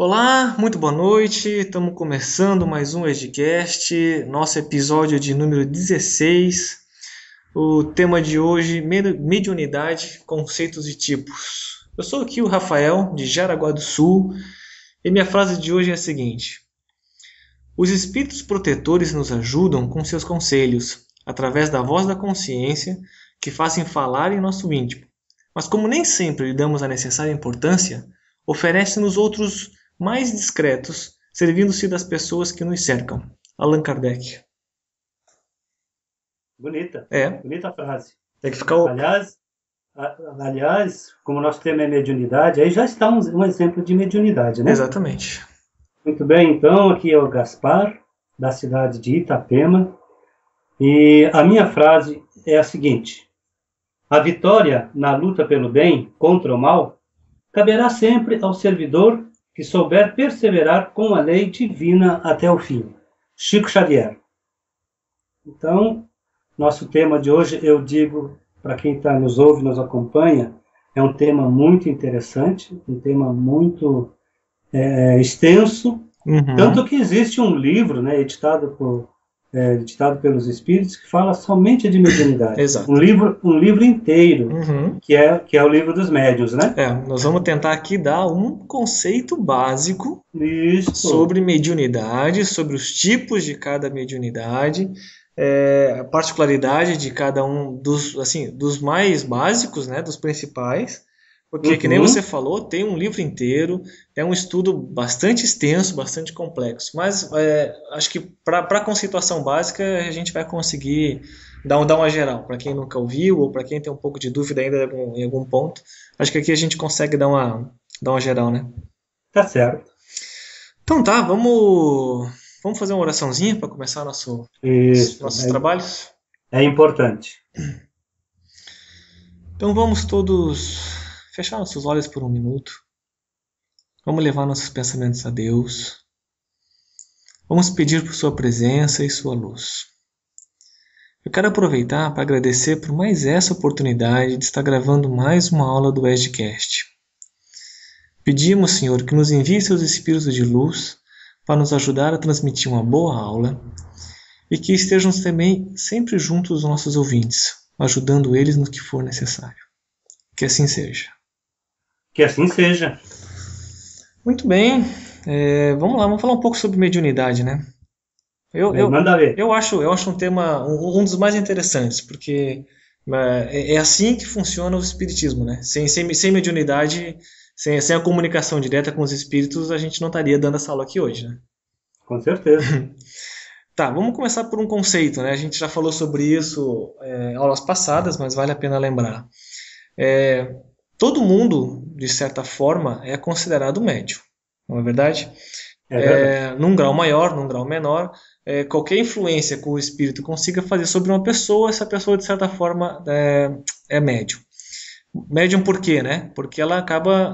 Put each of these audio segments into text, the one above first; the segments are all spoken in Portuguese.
Olá, muito boa noite. Estamos começando mais um Edcast, nosso episódio de número 16. O tema de hoje, mediunidade, conceitos e tipos. Eu sou aqui o Rafael, de Jaraguá do Sul, e minha frase de hoje é a seguinte: os espíritos protetores nos ajudam com seus conselhos, através da voz da consciência, que fazem falar em nosso íntimo. Mas como nem sempre lhe damos a necessária importância, oferece-nos outros mais discretos, servindo-se das pessoas que nos cercam. Allan Kardec. Bonita, É, bonita frase. tem que ficar o... Aliás, como nosso tema é mediunidade, aí já está um exemplo de mediunidade, né? Exatamente. Muito bem, então, aqui é o Gaspar, da cidade de Itapema, e a minha frase é a seguinte: a vitória na luta pelo bem contra o mal caberá sempre ao servidor que souber perseverar com a lei divina até o fim. Chico Xavier. Então, nosso tema de hoje, eu digo para quem nos ouve, nos acompanha, é um tema muito interessante, um tema muito extenso, tanto que existe um livro, né, editado pelos Espíritos, que fala somente de mediunidade. Exato. Um livro inteiro, que é o livro dos médiuns, né? Nós vamos tentar aqui dar um conceito básico sobre mediunidade, sobre os tipos de cada mediunidade, a particularidade de cada um dos mais básicos, né, dos principais, porque, que nem você falou, tem um livro inteiro, é um estudo bastante extenso, bastante complexo, mas acho que para a conceituação básica a gente vai conseguir dar uma geral, para quem nunca ouviu ou para quem tem um pouco de dúvida ainda em algum ponto, acho que aqui a gente consegue dar uma geral, né? Tá certo. Então tá, vamos fazer uma oraçãozinha para começar nossos trabalhos? É importante. Então vamos todos fechar nossos olhos por um minuto. Vamos levar nossos pensamentos a Deus. Vamos pedir por sua presença e sua luz. Eu quero aproveitar para agradecer por mais essa oportunidade de estar gravando mais uma aula do Edcast. Pedimos, Senhor, que nos envie seus espíritos de luz para nos ajudar a transmitir uma boa aula e que estejam também sempre juntos aos nossos ouvintes, ajudando eles no que for necessário. Que assim seja. Que assim seja. Muito bem. Vamos lá, vamos falar um pouco sobre mediunidade, né? Manda ver. Eu acho um tema, um dos mais interessantes, porque é assim que funciona o espiritismo, né? Sem mediunidade, sem a comunicação direta com os espíritos, a gente não estaria dando essa aula aqui hoje, né? Com certeza. Tá, vamos começar por um conceito, né? A gente já falou sobre isso em aulas passadas, mas vale a pena lembrar. Todo mundo, de certa forma, é considerado médium, não é verdade? É verdade. Num grau maior, num grau menor, qualquer influência que o espírito consiga fazer sobre uma pessoa, essa pessoa, de certa forma, é médium. Médium por quê, né? Porque ela acaba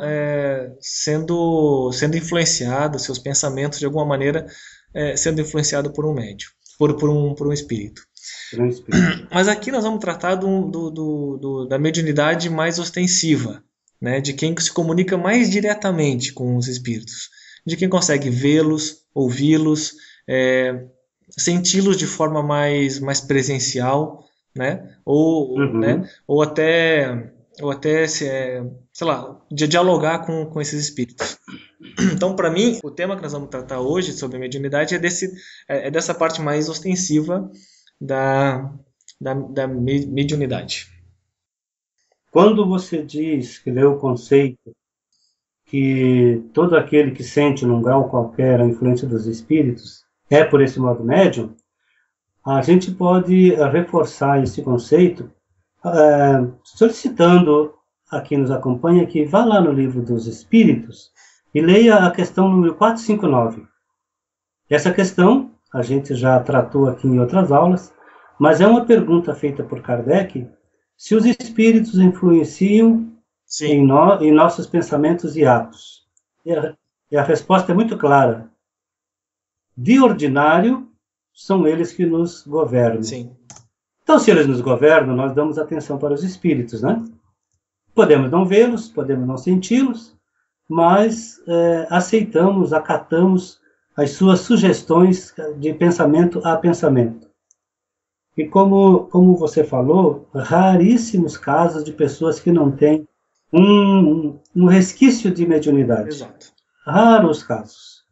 sendo influenciada, seus pensamentos, de alguma maneira, sendo influenciado por um médium, por um espírito. Mas aqui nós vamos tratar da mediunidade mais ostensiva, né? De quem se comunica mais diretamente com os espíritos, de quem consegue vê-los, ouvi-los, senti-los de forma mais presencial, né? Ou até sei lá, de dialogar com esses espíritos. Então, para mim, o tema que nós vamos tratar hoje sobre mediunidade é dessa parte mais ostensiva da mediunidade. Quando você diz que lê o conceito que todo aquele que sente num grau qualquer a influência dos espíritos é por esse modo médium, a gente pode reforçar esse conceito solicitando a quem nos acompanha que vá lá no Livro dos Espíritos e leia a questão número 459. Essa questão a gente já tratou aqui em outras aulas, mas é uma pergunta feita por Kardec se os espíritos influenciam em nossos pensamentos e atos. E a resposta é muito clara. De ordinário, são eles que nos governam. Sim. Então, se eles nos governam, nós damos atenção para os espíritos, né? Podemos não vê-los, podemos não senti-los, mas aceitamos, acatamos as suas sugestões de pensamento a pensamento. E como você falou, raríssimos casos de pessoas que não têm um resquício de mediunidade. Exato. Raros casos.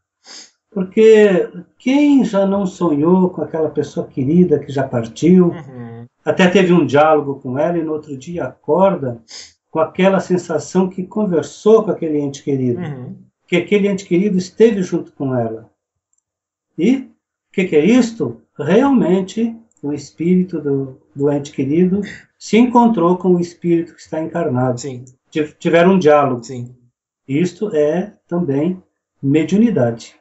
Porque quem já não sonhou com aquela pessoa querida que já partiu, até teve um diálogo com ela e no outro dia acorda com aquela sensação que conversou com aquele ente querido, que aquele ente querido esteve junto com ela. E o que é isto? Realmente o espírito do ente querido se encontrou com o espírito que está encarnado. Sim. Tiveram um diálogo. Sim. Isto é também mediunidade.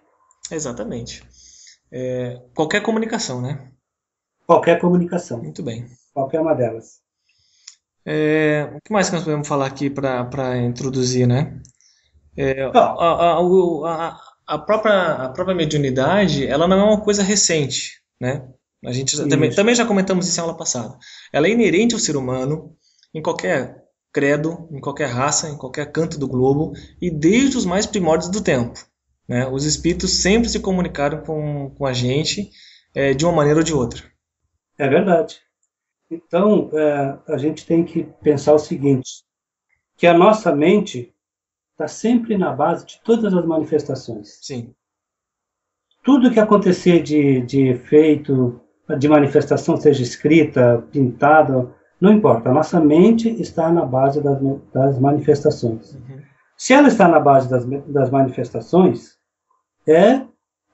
Exatamente. Qualquer comunicação, né? Qualquer comunicação. Muito bem. Qualquer uma delas. O que mais que nós podemos falar aqui para introduzir, né? A própria mediunidade, ela não é uma coisa recente, né? A gente também já comentamos isso em aula passada. Ela é inerente ao ser humano, em qualquer credo, em qualquer raça, em qualquer canto do globo, e desde os mais primórdios do tempo, né? Os espíritos sempre se comunicaram com a gente de uma maneira ou de outra. É verdade. Então, a gente tem que pensar o seguinte, que a nossa mente está sempre na base de todas as manifestações. Sim. Tudo que acontecer de efeito, de manifestação, seja escrita, pintada, não importa. A nossa mente está na base das manifestações. Se ela está na base das manifestações, é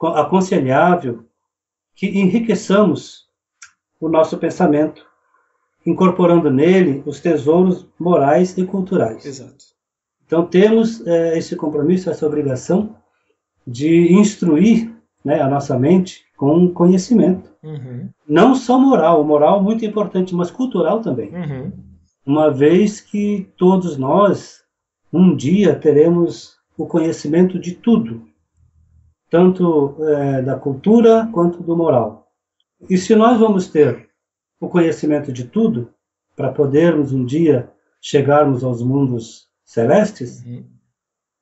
aconselhável que enriqueçamos o nosso pensamento, incorporando nele os tesouros morais e culturais. Exato. Então temos esse compromisso, essa obrigação de instruir, né, a nossa mente com conhecimento. Não só moral muito importante, mas cultural também. Uma vez que todos nós, um dia, teremos o conhecimento de tudo, tanto da cultura quanto do moral. E se nós vamos ter o conhecimento de tudo, para podermos um dia chegarmos aos mundos celestes,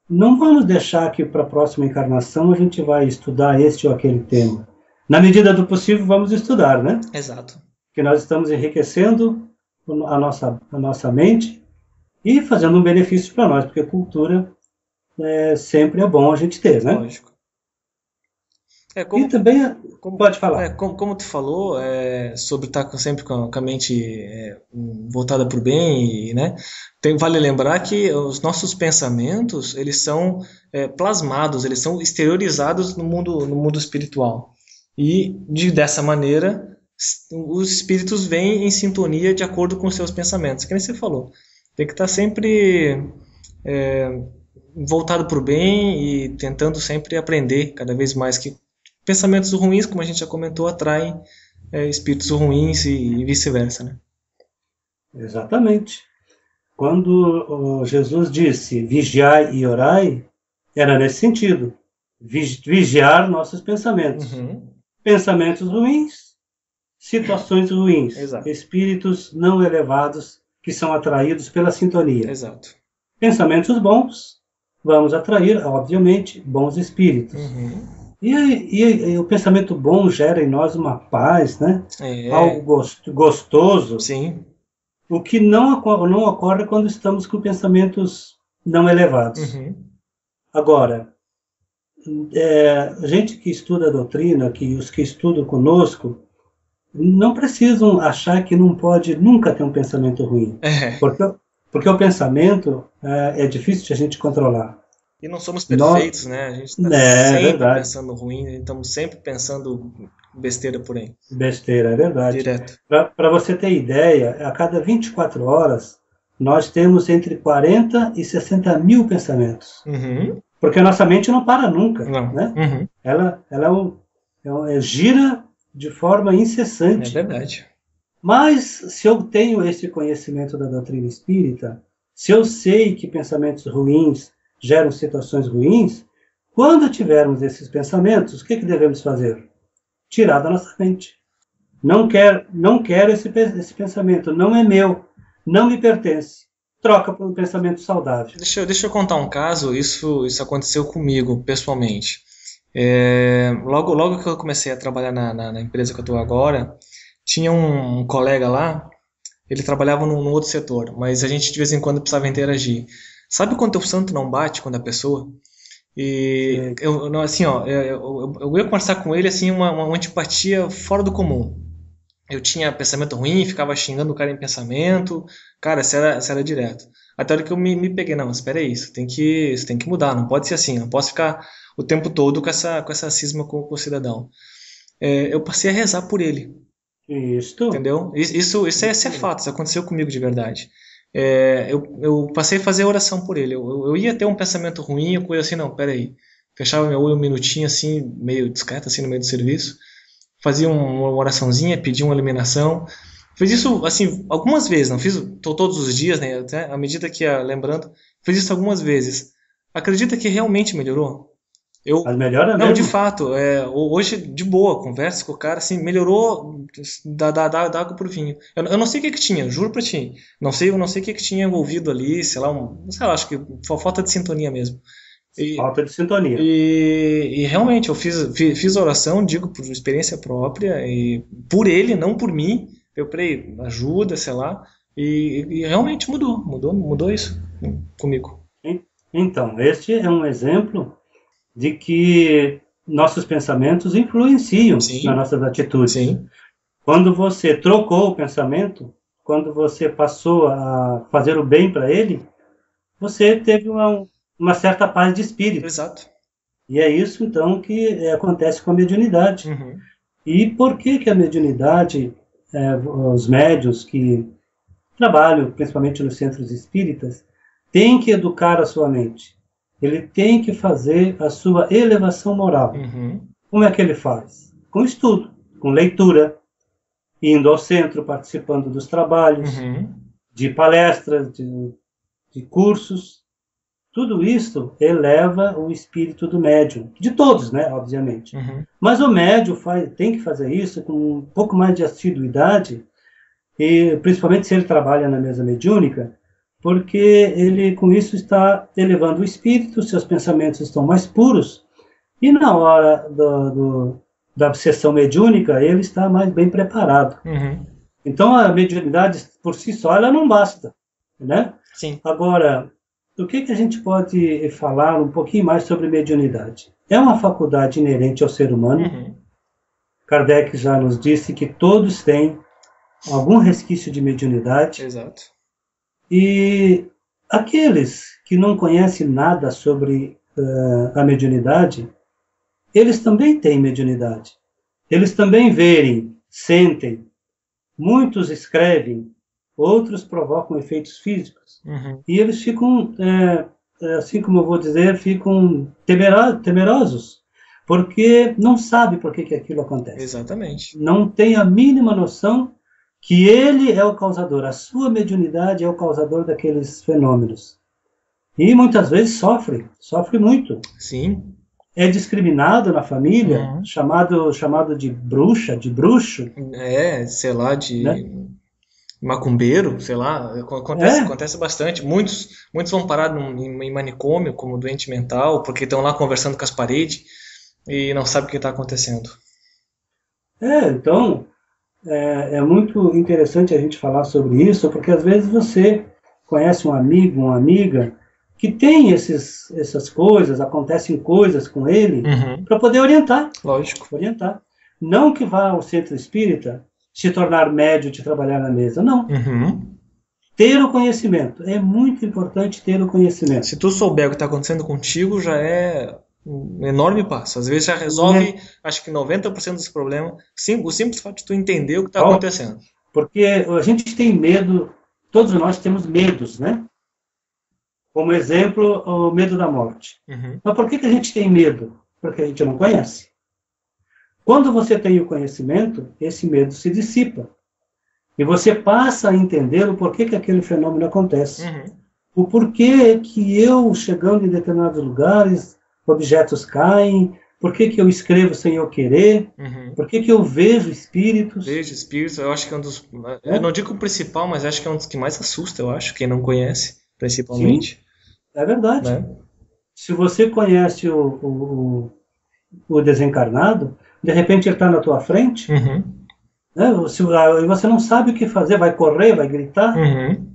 não vamos deixar que para a próxima encarnação a gente vai estudar este ou aquele tema. Na medida do possível, vamos estudar, né? Exato. Que nós estamos enriquecendo a nossa mente e fazendo um benefício para nós, porque cultura sempre é bom a gente ter, né? Lógico. E também, pode falar. Como tu falou, sobre estar sempre com a mente voltada para o bem, né? Vale lembrar que os nossos pensamentos, eles são plasmados, eles são exteriorizados no mundo espiritual. E dessa maneira, os espíritos vêm em sintonia de acordo com os seus pensamentos. Que nem você falou. Tem que estar sempre voltado para o bem e tentando sempre aprender cada vez mais, que pensamentos ruins, como a gente já comentou, atraem espíritos ruins e vice-versa, né? Exatamente. Quando Jesus disse vigiai e orai, era nesse sentido. Vigiar nossos pensamentos. Pensamentos ruins, situações ruins. Exato. Espíritos não elevados que são atraídos pela sintonia. Exato. Pensamentos bons, vamos atrair, obviamente, bons espíritos. E o pensamento bom gera em nós uma paz, né? Algo gostoso. Sim. O que não ocorre quando estamos com pensamentos não elevados. Agora, gente que estuda a doutrina, os que estudam conosco, não precisam achar que não pode nunca ter um pensamento ruim. Porque o pensamento é difícil de a gente controlar. E não somos perfeitos, né? A gente está sempre pensando ruim, estamos sempre pensando besteira por aí. Besteira, é verdade. Direto. Para você ter ideia, a cada 24 horas, nós temos entre 40 e 60 mil pensamentos. Porque a nossa mente não para nunca. Não. Né? Ela gira de forma incessante. É verdade. Mas se eu tenho esse conhecimento da doutrina espírita, se eu sei que pensamentos ruins geram situações ruins, quando tivermos esses pensamentos, o que devemos fazer? Tirar da nossa mente. Não quero esse pensamento, não é meu, não me pertence. troca por um pensamento saudável. Deixa eu contar um caso, isso aconteceu comigo, pessoalmente. Logo que eu comecei a trabalhar na empresa que eu estou agora, tinha um colega lá, ele trabalhava num outro setor, mas a gente de vez em quando precisava interagir. Sabe quando o santo não bate quando a pessoa? E assim, ó, eu ia conversar com ele assim, uma antipatia fora do comum. Eu tinha pensamento ruim, ficava xingando o cara em pensamento, cara, isso era direto. Até a hora que eu me peguei, não, espera aí, isso tem que mudar, não pode ser assim, não posso ficar o tempo todo com essa cisma com o cidadão. Eu passei a rezar por ele, Isto. entendeu? Isso é fato, isso aconteceu comigo de verdade. Eu passei a fazer oração por ele. Eu ia ter um pensamento ruim, eu coisa assim, não, peraí. Fechava meu olho um minutinho assim, meio discreto assim no meio do serviço, fazia uma oraçãozinha, pedia uma eliminação. Fiz isso assim algumas vezes, não fiz todos os dias, né? Até à medida que ia lembrando, fiz isso algumas vezes. Acredita que realmente melhorou? Mas melhora Não, de mesmo. fato, hoje, de boa, conversa com o cara, assim, melhorou da água pro vinho. Eu não sei o que tinha, juro pra ti. Eu não sei o que tinha envolvido ali, sei lá, acho que falta de sintonia mesmo. E, Falta de sintonia. e realmente, eu fiz a oração, digo por experiência própria, e por ele, não por mim. Eu falei, ajuda, sei lá, e realmente mudou isso comigo. Então, este é um exemplo de que nossos pensamentos influenciam Sim, nas nossas atitudes. sim, Quando você trocou o pensamento, quando você passou a fazer o bem para ele, você teve uma certa paz de espírito. exato. E é isso, então, que acontece com a mediunidade. Uhum. E por que a mediunidade, os médiuns que trabalham, principalmente nos centros espíritas, têm que educar a sua mente? Ele tem que fazer a sua elevação moral. Uhum. Como é que ele faz? Com estudo, com leitura, indo ao centro, participando dos trabalhos, Uhum. de palestras, de cursos. Tudo isso eleva o espírito do médium, de todos, né, obviamente. Uhum. Mas o médium tem que fazer isso com um pouco mais de assiduidade, e principalmente se ele trabalha na mesa mediúnica, porque ele com isso está elevando o espírito, seus pensamentos estão mais puros, e na hora da sessão mediúnica ele está mais bem preparado. Uhum. Então a mediunidade por si só ela não basta, né? Sim. Agora, o que a gente pode falar um pouquinho mais sobre mediunidade? É uma faculdade inerente ao ser humano. Uhum. Kardec já nos disse que todos têm algum resquício de mediunidade. Exato. E aqueles que não conhecem nada sobre a mediunidade, eles também têm mediunidade. Eles também veem, sentem. Muitos escrevem, outros provocam efeitos físicos. Uhum. E eles ficam, assim como eu vou dizer, ficam temerosos, porque não sabem por que aquilo acontece. Exatamente. Não tem a mínima noção que ele é o causador, a sua mediunidade é o causador daqueles fenômenos. E muitas vezes sofre muito. Sim. É discriminado na família, Uhum. chamado de bruxa, de bruxo. Sei lá, de Né? macumbeiro, sei lá, acontece bastante. Muitos vão parar em manicômio como doente mental, porque estão lá conversando com as paredes e não sabem o que está acontecendo. Então, é muito interessante a gente falar sobre isso, porque às vezes você conhece um amigo, uma amiga, que tem essas coisas, acontecem coisas com ele, Uhum. para poder orientar. Lógico. Orientar. Não que vá ao centro espírita se tornar médium de trabalhar na mesa, não. Uhum. Ter o conhecimento. É muito importante ter o conhecimento. Se tu souber o que está acontecendo contigo, já é um enorme passo. Às vezes já resolve, acho que 90% dos problemas. O simples fato de tu entender o que está acontecendo. Porque a gente tem medo, todos nós temos medos, né? Como exemplo, o medo da morte. Uhum. Mas por que a gente tem medo? Porque a gente não conhece. Quando você tem o conhecimento, esse medo se dissipa. E você passa a entender o porquê que aquele fenômeno acontece. Uhum. O porquê que eu, chegando em determinados lugares, objetos caem, Por que que eu escrevo sem eu querer? Uhum. Por que que eu vejo espíritos? Vejo espíritos, eu acho que é um dos. Eu Né? não digo o principal, mas acho que é um dos que mais assusta, eu acho, quem não conhece, Sim, principalmente. é verdade. Né? Se você conhece o desencarnado, de repente ele está na tua frente, Uhum. né? E você não sabe o que fazer, vai correr, vai gritar, Uhum.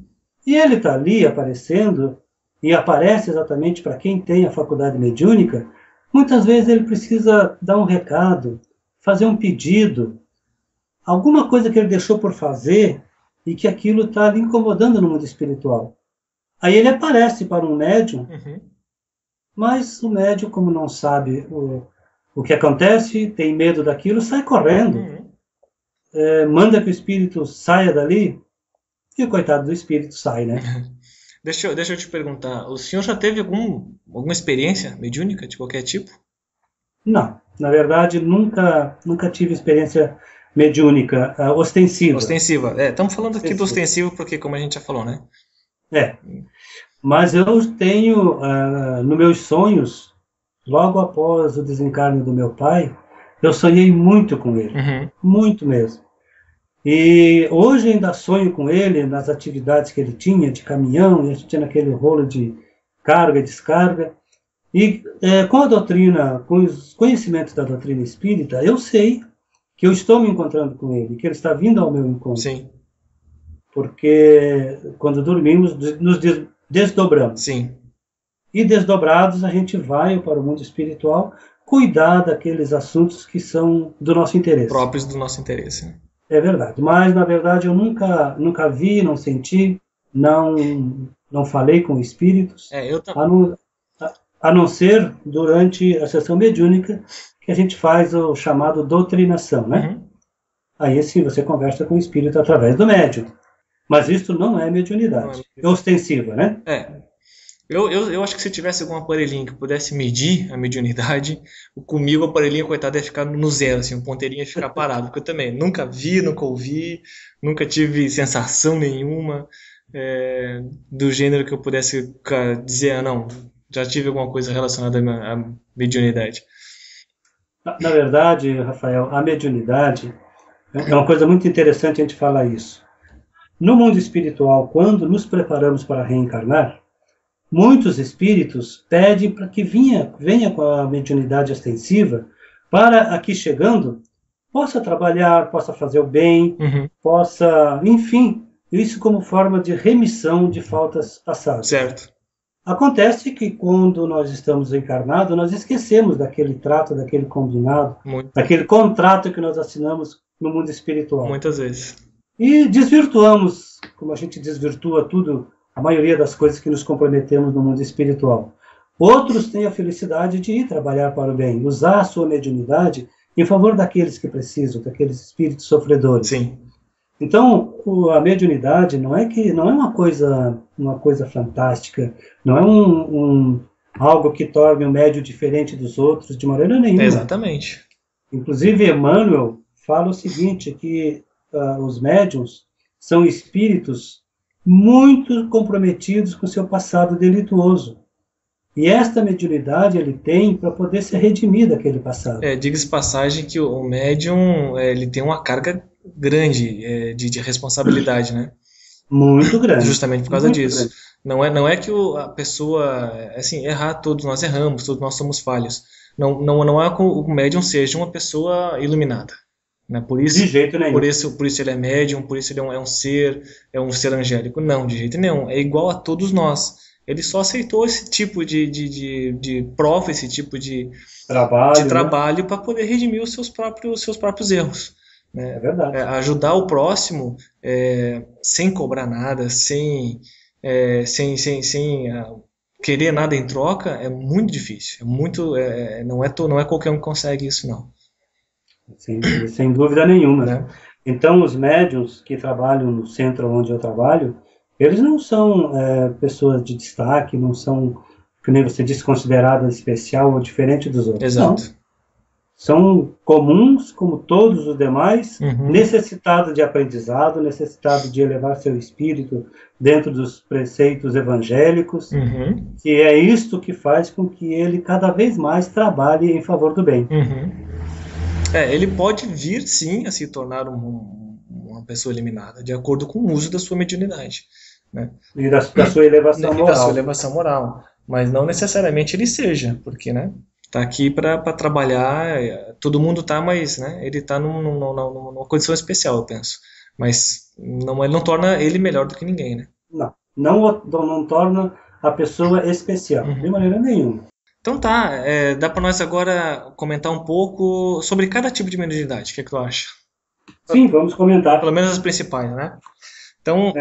e ele está ali aparecendo, e aparece exatamente para quem tem a faculdade mediúnica. Muitas vezes ele precisa dar um recado, fazer um pedido, alguma coisa que ele deixou por fazer e que aquilo está lhe incomodando no mundo espiritual. Aí ele aparece para um médium, Uhum. mas o médium, como não sabe o que acontece, tem medo daquilo, sai correndo, Uhum. manda que o espírito saia dali, e o coitado do espírito sai, né? Deixa eu te perguntar, o senhor já teve alguma experiência mediúnica de qualquer tipo? Não, na verdade, nunca tive experiência mediúnica ostensiva. Ostensiva. É, estamos falando aqui do Ostensiva. ostensivo porque, como a gente já falou, né? É, mas eu tenho, nos meus sonhos, logo após o desencarne do meu pai, eu sonhei muito com ele, Uhum. muito mesmo. E hoje ainda sonho com ele nas atividades que ele tinha de caminhão, e a gente tinha naquele rolo de carga e descarga. E com a doutrina, com os conhecimentos da doutrina espírita, eu sei que eu estou me encontrando com ele, que ele está vindo ao meu encontro. Sim, Porque quando dormimos, nos desdobramos. sim. E desdobrados, a gente vai para o mundo espiritual cuidar daqueles assuntos que são do nosso interesse. Próprios do nosso interesse. Né? É verdade. Mas, na verdade, eu nunca vi, não senti, não falei com espíritos, É, eu a também. não, a não ser durante a sessão mediúnica, que a gente faz o chamado doutrinação, né? Uhum. Aí sim você conversa com o espírito através do médium. Mas isso não é Não mediunidade. é. É ostensiva, né? É, eu acho que se tivesse algum aparelhinho que pudesse medir a mediunidade, comigo o aparelhinho, coitado, ia ficar no zero, assim, o ponteirinho ia ficar parado, porque eu também nunca vi, nunca ouvi, nunca tive sensação nenhuma do gênero que eu pudesse dizer, ah, não, já tive alguma coisa relacionada à mediunidade. Na verdade, Rafael, a mediunidade é uma coisa muito interessante a gente falar isso. No mundo espiritual, quando nos preparamos para reencarnar, muitos espíritos pedem para que venha com a mediunidade ostensiva para aqui chegando possa trabalhar, possa fazer o bem, Uhum, possa, enfim, isso como forma de remissão de faltas passadas. certo, Acontece que quando nós estamos encarnados, nós esquecemos daquele trato, daquele combinado, muito, daquele contrato que nós assinamos no mundo espiritual. muitas vezes. E desvirtuamos, como a gente desvirtua tudo, a maioria das coisas que nos comprometemos no mundo espiritual. Outros têm a felicidade de ir trabalhar para o bem, usar a sua mediunidade em favor daqueles que precisam, daqueles espíritos sofredores. Sim, Então, a mediunidade não é uma coisa fantástica, não é algo que torne o médium diferente dos outros de maneira nenhuma. exatamente. Inclusive, Emmanuel fala o seguinte, que os médiuns são espíritos muito comprometidos com seu passado delituoso. E esta mediunidade ele tem para poder se redimir daquele passado. Diga-se passagem que o médium ele tem uma carga grande de responsabilidade, né? Muito grande. Justamente por causa Muito disso. grande. Não é que a pessoa, assim, errar, todos nós erramos, todos nós somos falhos. Não é que o médium seja uma pessoa iluminada. Né? De jeito nenhum. Por isso ele é médium, por isso ele é um ser angélico. Não, de jeito nenhum. É igual a todos nós. Ele só aceitou esse tipo de prova, esse tipo de Trabalho, né? trabalho para poder redimir os seus próprios erros. É Né? verdade. Ajudar o próximo sem cobrar nada, sem querer nada em troca é muito difícil. Não é qualquer um que consegue isso, não. Sem dúvida nenhuma. Né? Então, os médiuns que trabalham no centro onde eu trabalho, eles não são pessoas de destaque, não são, que nem você disse, consideradas especial ou diferente dos outros. Exato. Não. são comuns, como todos os demais, Uhum. necessitados de aprendizado, necessitados de elevar seu espírito dentro dos preceitos evangélicos, Uhum. que é isto que faz com que ele cada vez mais trabalhe em favor do bem. Uhum. Ele pode vir, sim, a se tornar uma pessoa eliminada, de acordo com o uso da sua mediunidade, né? E da sua elevação E da sua moral. elevação moral. Mas não necessariamente ele seja, porque, né, tá aqui para trabalhar, todo mundo tá, mas, né, ele tá numa condição especial, eu penso. Mas ele não torna ele melhor do que ninguém, né? Não torna a pessoa especial, de Uhum. maneira nenhuma. Então tá, dá para nós agora comentar um pouco sobre cada tipo de mediunidade, o que é que tu acha? Sim, vamos comentar. Pelo menos as principais, né? Então,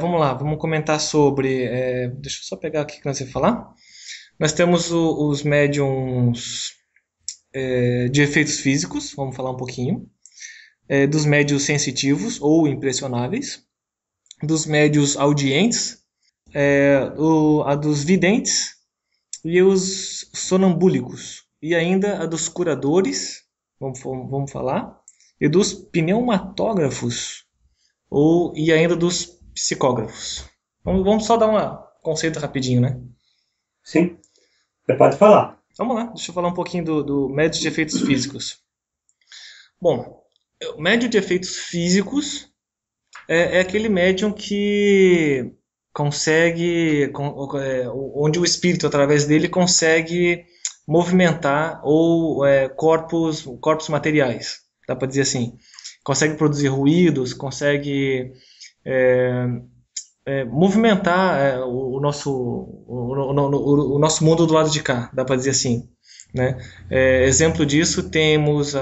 vamos lá, vamos comentar sobre. Deixa eu só pegar aqui que nós ia falar. Nós temos os médiums de efeitos físicos, vamos falar um pouquinho. Dos médios sensitivos ou impressionáveis. Dos médios audientes. A dos videntes. E os sonambúlicos. E ainda a dos curadores, vamos falar. E dos pneumatógrafos. E ainda dos psicógrafos. Vamos só dar um conceito rapidinho, né? Sim, você pode falar. Vamos lá, deixa eu falar um pouquinho do médio de efeitos físicos. Bom, o médio de efeitos físicos é aquele médium que consegue, onde o espírito, através dele, consegue movimentar corpos materiais, dá para dizer assim. Consegue produzir ruídos, consegue movimentar o nosso mundo do lado de cá, dá para dizer assim, né? Exemplo disso temos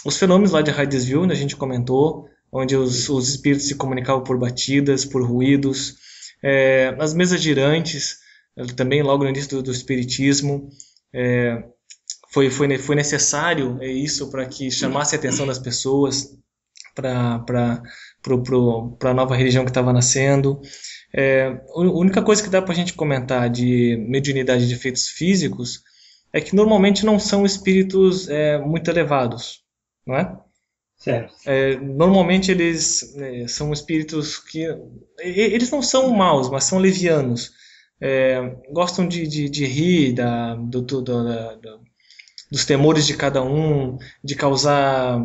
os fenômenos lá de Hydesville, né, a gente comentou, onde os espíritos se comunicavam por batidas, por ruídos, as mesas girantes, também logo no início do espiritismo, foi necessário isso para que chamasse a atenção das pessoas para a nova religião que estava nascendo. A única coisa que dá para a gente comentar de mediunidade de efeitos físicos é que normalmente não são espíritos muito elevados, não é? Certo. Normalmente eles são espíritos que eles não são maus, mas são levianos. Gostam de rir dos temores de cada um, de causar,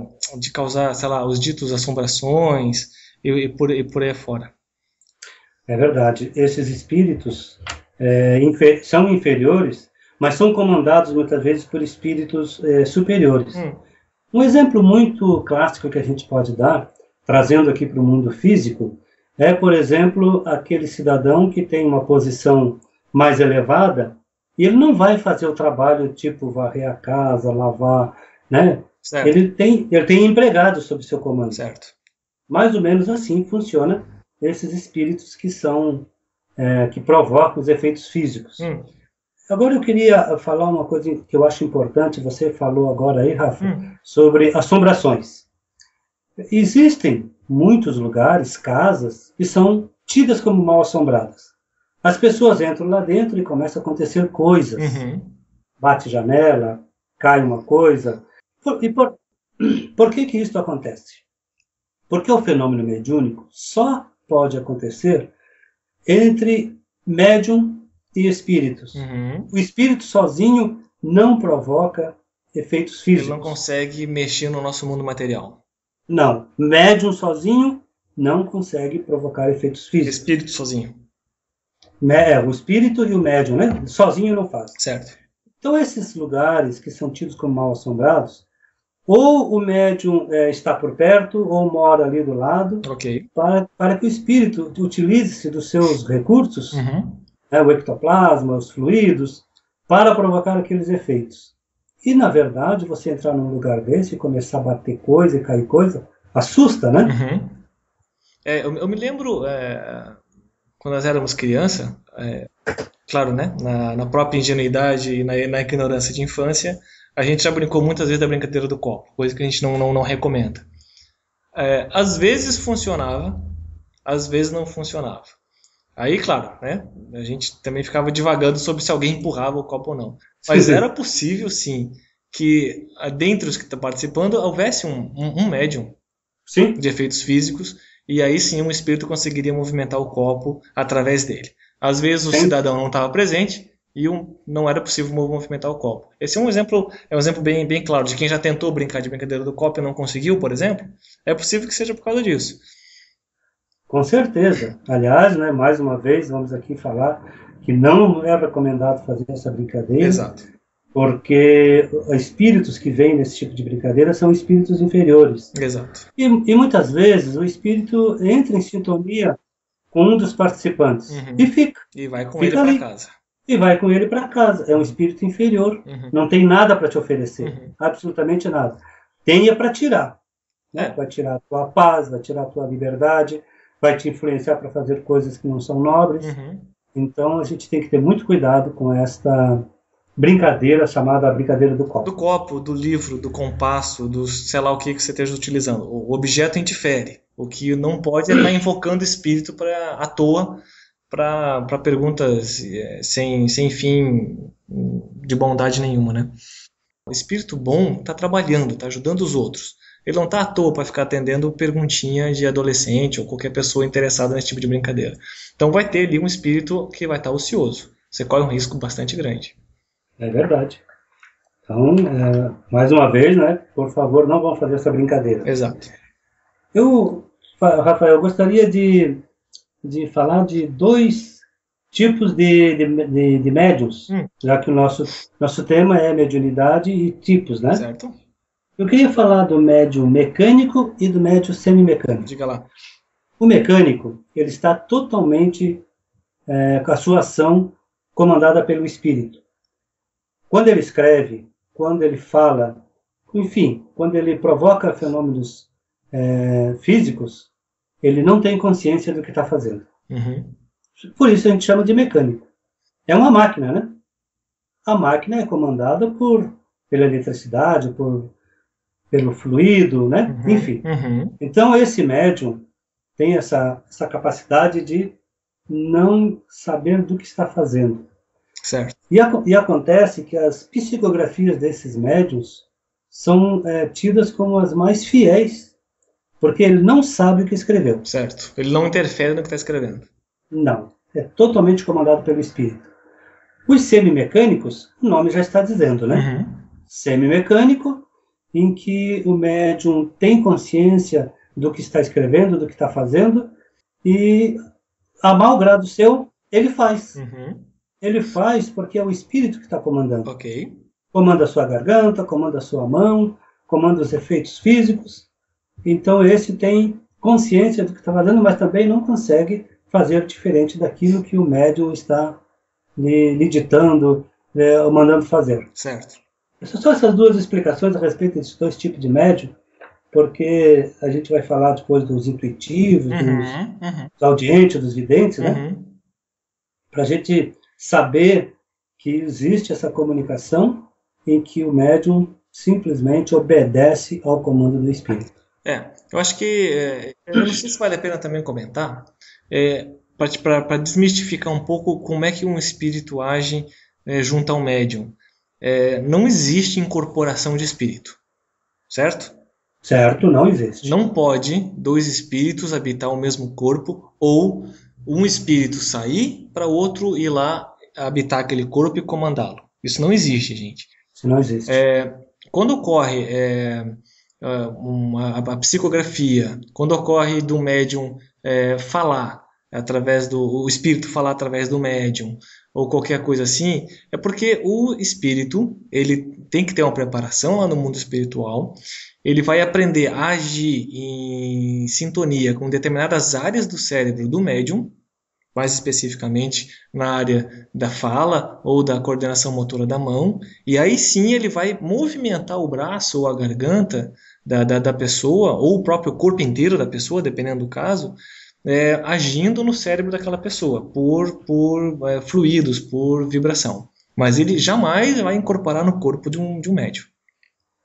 sei lá, os ditos assombrações e por aí afora. É verdade. Esses espíritos são inferiores, mas são comandados muitas vezes por espíritos superiores. Um exemplo muito clássico que a gente pode dar, trazendo aqui para o mundo físico, é, por exemplo, aquele cidadão que tem uma posição mais elevada e ele não vai fazer o trabalho tipo varrer a casa, lavar, né? Certo. Ele tem empregados sob seu comando. Certo. Mais ou menos assim funciona esses espíritos que provocam os efeitos físicos. Agora eu queria falar uma coisa que eu acho importante, você falou agora aí, Rafa, sobre assombrações. Existem muitos lugares, casas, que são tidas como mal assombradas. As pessoas entram lá dentro e começam a acontecer coisas. Bate janela, cai uma coisa. Por que isso acontece? Porque o fenômeno mediúnico só pode acontecer entre médium e espíritos. O espírito sozinho não provoca efeitos físicos. Ele não consegue mexer no nosso mundo material. Não. Médium sozinho não consegue provocar efeitos físicos. Espírito sozinho. O espírito e o médium, né? Sozinho não faz. Certo. Então, esses lugares que são tidos como mal assombrados, ou o médium está por perto, ou mora ali do lado, para que o espírito utilize-se dos seus recursos, o ectoplasma, os fluidos, para provocar aqueles efeitos. E, na verdade, você entrar num lugar desse e começar a bater coisa e cair coisa, assusta, né? Eu me lembro, quando nós éramos criança, claro, né, na própria ingenuidade e na ignorância de infância, a gente já brincou muitas vezes da brincadeira do copo, coisa que a gente não recomenda. Às vezes funcionava, às vezes não funcionava. Aí, claro, né, a gente também ficava divagando sobre se alguém empurrava o copo ou não. Mas era possível, sim, que dentre os que estão participando houvesse um médium Sim. de efeitos físicos, e aí sim um espírito conseguiria movimentar o copo através dele. Às vezes o Sim. cidadão não estava presente e não era possível movimentar o copo. Esse é um exemplo bem claro de quem já tentou brincar de brincadeira do copo e não conseguiu, por exemplo. É possível que seja por causa disso. Com certeza. Aliás, né, mais uma vez, vamos aqui falar que não é recomendado fazer essa brincadeira. Exato. Porque espíritos que vêm nesse tipo de brincadeira são espíritos inferiores. Exato. E muitas vezes o espírito entra em sintonia com um dos participantes e fica. E vai com fica ele para casa. E vai com ele para casa. É um espírito inferior. Não tem nada para te oferecer. Absolutamente nada. Tem para tirar. Né? Vai tirar a tua paz, vai tirar a tua liberdade, vai te influenciar para fazer coisas que não são nobres. Então a gente tem que ter muito cuidado com esta brincadeira chamada a brincadeira do copo. Do copo, do livro, do compasso, do sei lá o que você esteja utilizando. O objeto indifere. O que não pode é estar invocando espírito à toa para perguntas sem fim de bondade nenhuma, né? O espírito bom está trabalhando, está ajudando os outros. Ele não está à toa para ficar atendendo perguntinha de adolescente ou qualquer pessoa interessada nesse tipo de brincadeira. Então vai ter ali um espírito que vai estar ocioso. Você corre um risco bastante grande. É verdade. Então, mais uma vez, né, por favor, não vamos fazer essa brincadeira. Exato. Rafael, eu gostaria de falar de dois tipos de médiums, já que o nosso tema é mediunidade e tipos, né? Certo. Eu queria falar do médium mecânico e do médium semimecânico. Diga lá. O mecânico, ele está totalmente com a sua ação comandada pelo espírito. Quando ele escreve, quando ele fala, enfim, quando ele provoca fenômenos físicos, ele não tem consciência do que está fazendo. Por isso a gente chama de mecânico. É uma máquina, né? A máquina é comandada pela eletricidade, pelo fluido, né? Enfim. Então esse médium tem essa capacidade de não saber do que está fazendo. Certo. E acontece que as psicografias desses médiuns são tidas como as mais fiéis, porque ele não sabe o que escreveu. Certo. Ele não interfere no que está escrevendo. Não. É totalmente comandado pelo espírito. Os semimecânicos, o nome já está dizendo, né? Semimecânico, em que o médium tem consciência do que está escrevendo, do que está fazendo, e a mau grado seu, ele faz. Ele faz porque é o espírito que está comandando. Ok. Comanda a sua garganta, comanda a sua mão, comanda os efeitos físicos. Então esse tem consciência do que está fazendo, mas também não consegue fazer diferente daquilo que o médium está lhe ditando, ou mandando fazer. Certo. Só essas duas explicações a respeito desses dois tipos de médium, porque a gente vai falar depois dos intuitivos, dos audientes, dos videntes, né? Para a gente saber que existe essa comunicação em que o médium simplesmente obedece ao comando do espírito. Eu acho que, eu não sei se vale a pena também comentar, para desmistificar um pouco como é que um espírito age junto ao médium. Não existe incorporação de espírito, certo? Certo, não existe. Não pode dois espíritos habitar o mesmo corpo ou um espírito sair para o outro ir lá habitar aquele corpo e comandá-lo. Isso não existe, gente. Isso não existe. Quando ocorre a psicografia, quando ocorre do médium falar o espírito falar através do médium ou qualquer coisa assim, é porque o espírito ele tem que ter uma preparação lá no mundo espiritual. Ele vai aprender a agir em sintonia com determinadas áreas do cérebro do médium, mais especificamente na área da fala ou da coordenação motora da mão, e aí sim ele vai movimentar o braço ou a garganta da pessoa, ou o próprio corpo inteiro da pessoa, dependendo do caso, agindo no cérebro daquela pessoa, por fluidos, por vibração. Mas ele jamais vai incorporar no corpo de um médium.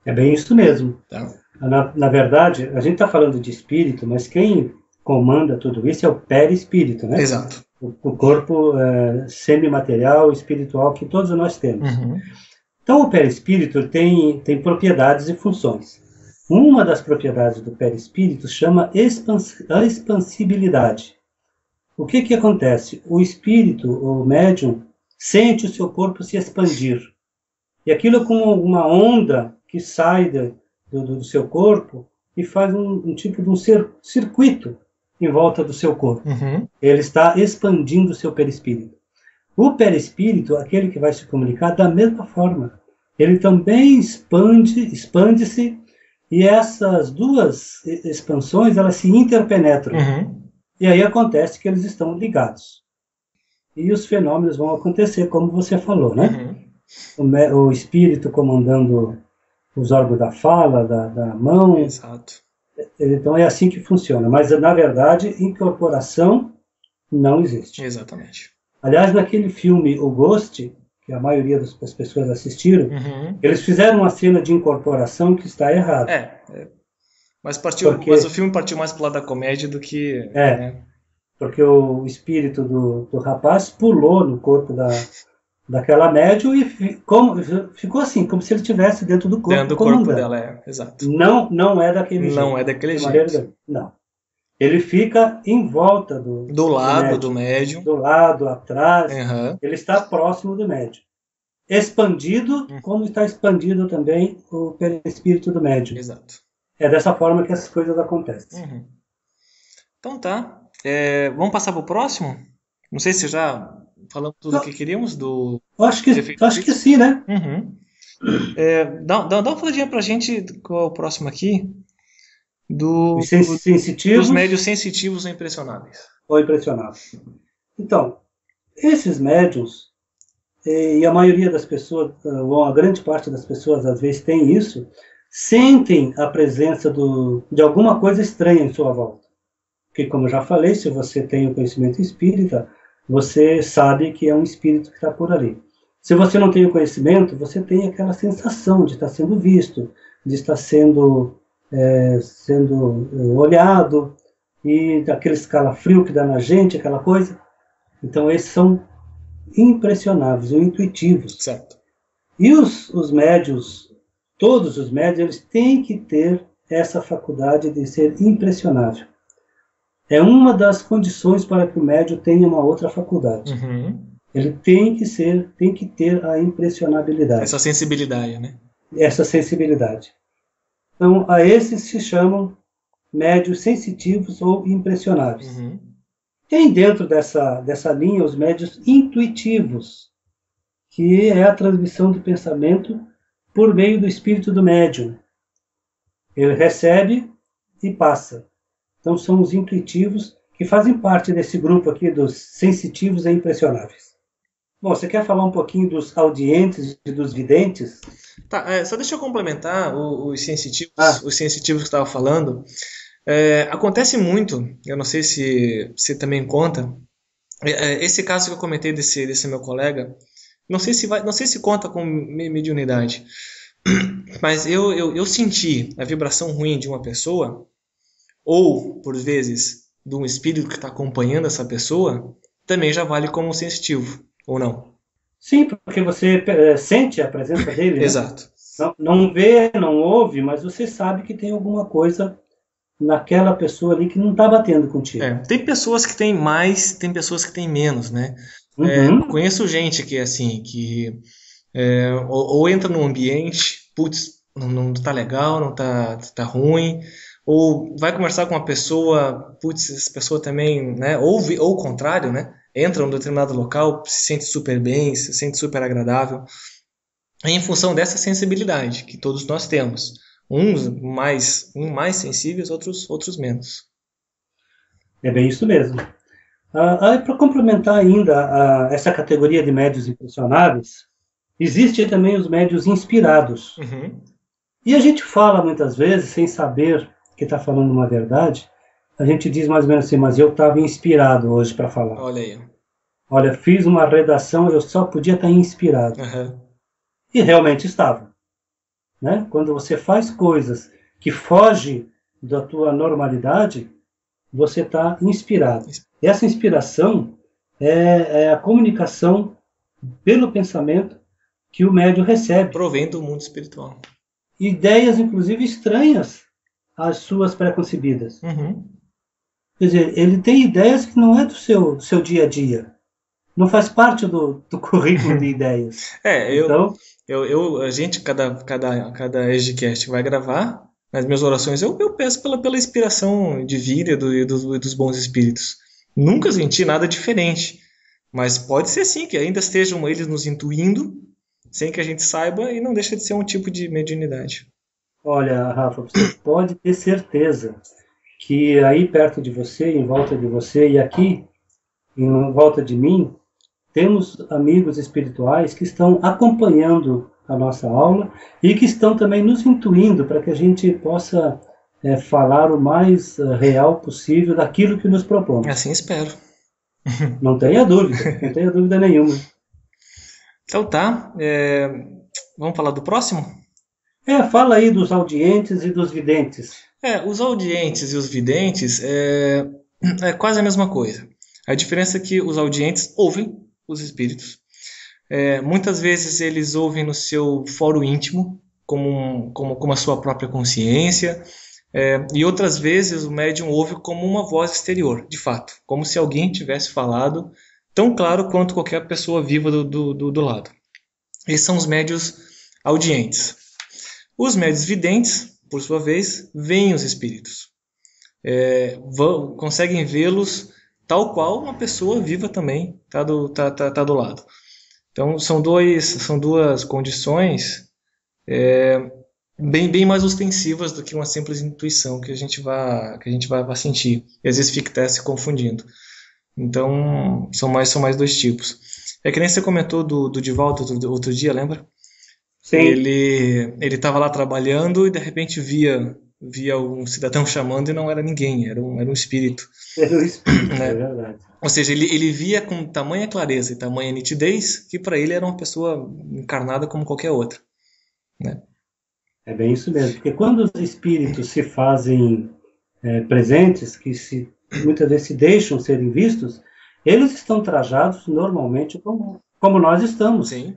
É bem isso mesmo. Tá? Na verdade, a gente está falando de espírito, mas quem comanda tudo isso é o perispírito, né? Exato. O corpo semimaterial, espiritual que todos nós temos. Então, o perispírito tem propriedades e funções. Uma das propriedades do perispírito chama a expansibilidade. O que acontece? O espírito, o médium, sente o seu corpo se expandir. E aquilo é como uma onda que sai do seu corpo e faz um tipo de um circuito em volta do seu corpo. Ele está expandindo o seu perispírito. O perispírito, aquele que vai se comunicar, da mesma forma. Ele também expande-se, e essas duas expansões, elas se interpenetram. E aí acontece que eles estão ligados. E os fenômenos vão acontecer, como você falou, né? O espírito comandando os órgãos da fala, da mão. Exato. Então é assim que funciona. Mas, na verdade, incorporação não existe. Exatamente. Aliás, naquele filme O Ghost, que a maioria das pessoas assistiram, eles fizeram uma cena de incorporação que está errada. Mas o filme partiu mais para o lado da comédia do que... né? Porque o espírito do rapaz pulou no corpo daquela médium e ficou assim, como se ele estivesse dentro do corpo. Dentro do corpo dela, exato. Não é daquele jeito. Não é daquele jeito. Não. Ele fica em volta do lado do médium. Do lado, atrás. Ele está próximo do médium. Expandido, como está expandido também o perispírito do médium. Exato. É dessa forma que as coisas acontecem. Então tá. Vamos passar para o próximo? Não sei se já falamos tudo o que queríamos do... Acho que sim, né? Dá uma faladinha pra gente qual é o próximo aqui. Dos sensitivos. Dos médios sensitivos ou impressionáveis. Então, esses médios, e a maioria das pessoas, ou a grande parte das pessoas às vezes tem isso, sentem a presença de alguma coisa estranha em sua volta. Porque, como eu já falei, se você tem o conhecimento espírita, você sabe que é um espírito que está por ali. Se você não tem o conhecimento, você tem aquela sensação de estar sendo visto, de estar sendo olhado, e daquele escalafrio que dá na gente, aquela coisa. Então, esses são impressionáveis ou intuitivos. Certo. E os médios, todos os médios, eles têm que ter essa faculdade de ser impressionável. É uma das condições para que o médium tenha uma outra faculdade. Ele tem que ter a impressionabilidade. Essa sensibilidade, né? Essa sensibilidade. Então, a esses se chamam médios sensitivos ou impressionáveis. Tem dentro dessa linha os médios intuitivos, que é a transmissão do pensamento por meio do espírito do médium. Ele recebe e passa. Então, são os intuitivos que fazem parte desse grupo aqui dos sensitivos e impressionáveis. Bom, você quer falar um pouquinho dos audientes e dos videntes? Tá, só deixa eu complementar os sensitivos que você estava falando. Acontece muito, eu não sei se você também conta, esse caso que eu comentei desse meu colega, não sei se conta com mediunidade, mas eu senti a vibração ruim de uma pessoa, ou, por vezes, de um espírito que está acompanhando essa pessoa, também já vale como sensitivo, ou não? Sim, porque você sente a presença dele. Exato. Né? Não vê, não ouve, mas você sabe que tem alguma coisa naquela pessoa ali que não está batendo contigo. Tem pessoas que têm mais, tem pessoas que têm menos, né? Conheço gente que, assim, ou entra num ambiente, putz, não tá legal, não tá ruim, ou vai conversar com uma pessoa, putz, essa pessoa também, né? Ou o contrário, né? Entra num determinado local, se sente super bem, se sente super agradável. Em função dessa sensibilidade que todos nós temos. Uns mais sensíveis, outros menos. É bem isso mesmo. Para complementar ainda essa categoria de médios impressionáveis, existem também os médios inspirados. E a gente fala muitas vezes, sem saber que está falando uma verdade, a gente diz mais ou menos assim, mas eu estava inspirado hoje para falar. Olha aí. Olha, fiz uma redação, eu só podia estar inspirado. E realmente estava. Né? Quando você faz coisas que fogem da tua normalidade, você está inspirado. E essa inspiração é a comunicação pelo pensamento que o médium recebe. Provém do mundo espiritual. Ideias, inclusive, estranhas às suas pré-concebidas. Uhum. Quer dizer, ele tem ideias que não é do seu dia a dia. Não faz parte do currículo de ideias. Então, a gente, cada EGCast que vai gravar, nas minhas orações, eu peço pela inspiração divina e dos bons espíritos. Nunca senti nada diferente. Mas pode ser sim, que ainda estejam eles nos intuindo, sem que a gente saiba, e não deixa de ser um tipo de mediunidade. olha, Rafa, você pode ter certeza que aí perto de você, em volta de você e aqui, em volta de mim, temos amigos espirituais que estão acompanhando a nossa aula e que estão também nos intuindo para que a gente possa falar o mais real possível daquilo que nos propomos. Assim espero. Não tenha dúvida nenhuma. Então tá, vamos falar do próximo? Fala aí dos audientes e dos videntes. Os audientes e os videntes é quase a mesma coisa. A diferença é que os audientes ouvem os espíritos. Muitas vezes eles ouvem no seu foro íntimo, como a sua própria consciência, e outras vezes o médium ouve como uma voz exterior, de fato, como se alguém tivesse falado, tão claro quanto qualquer pessoa viva do lado. Esses são os médios audientes. Os médios videntes, por sua vez, veem os espíritos. Conseguem vê-los tal qual uma pessoa viva também está do lado. Então, são duas condições bem mais ostensivas do que uma simples intuição que a gente vai sentir. E às vezes fica até se confundindo. Então, são mais dois tipos. É que nem você comentou do Divaldo outro dia, lembra? Sim. Ele estava lá trabalhando e de repente via um cidadão chamando e não era ninguém, era um espírito. Era um espírito, né? É verdade. Ou seja, ele via com tamanha clareza e tamanha nitidez que para ele era uma pessoa encarnada como qualquer outra. Né? É bem isso mesmo, porque quando os espíritos se fazem presentes, que muitas vezes se deixam serem vistos, eles estão trajados normalmente como nós estamos. Sim.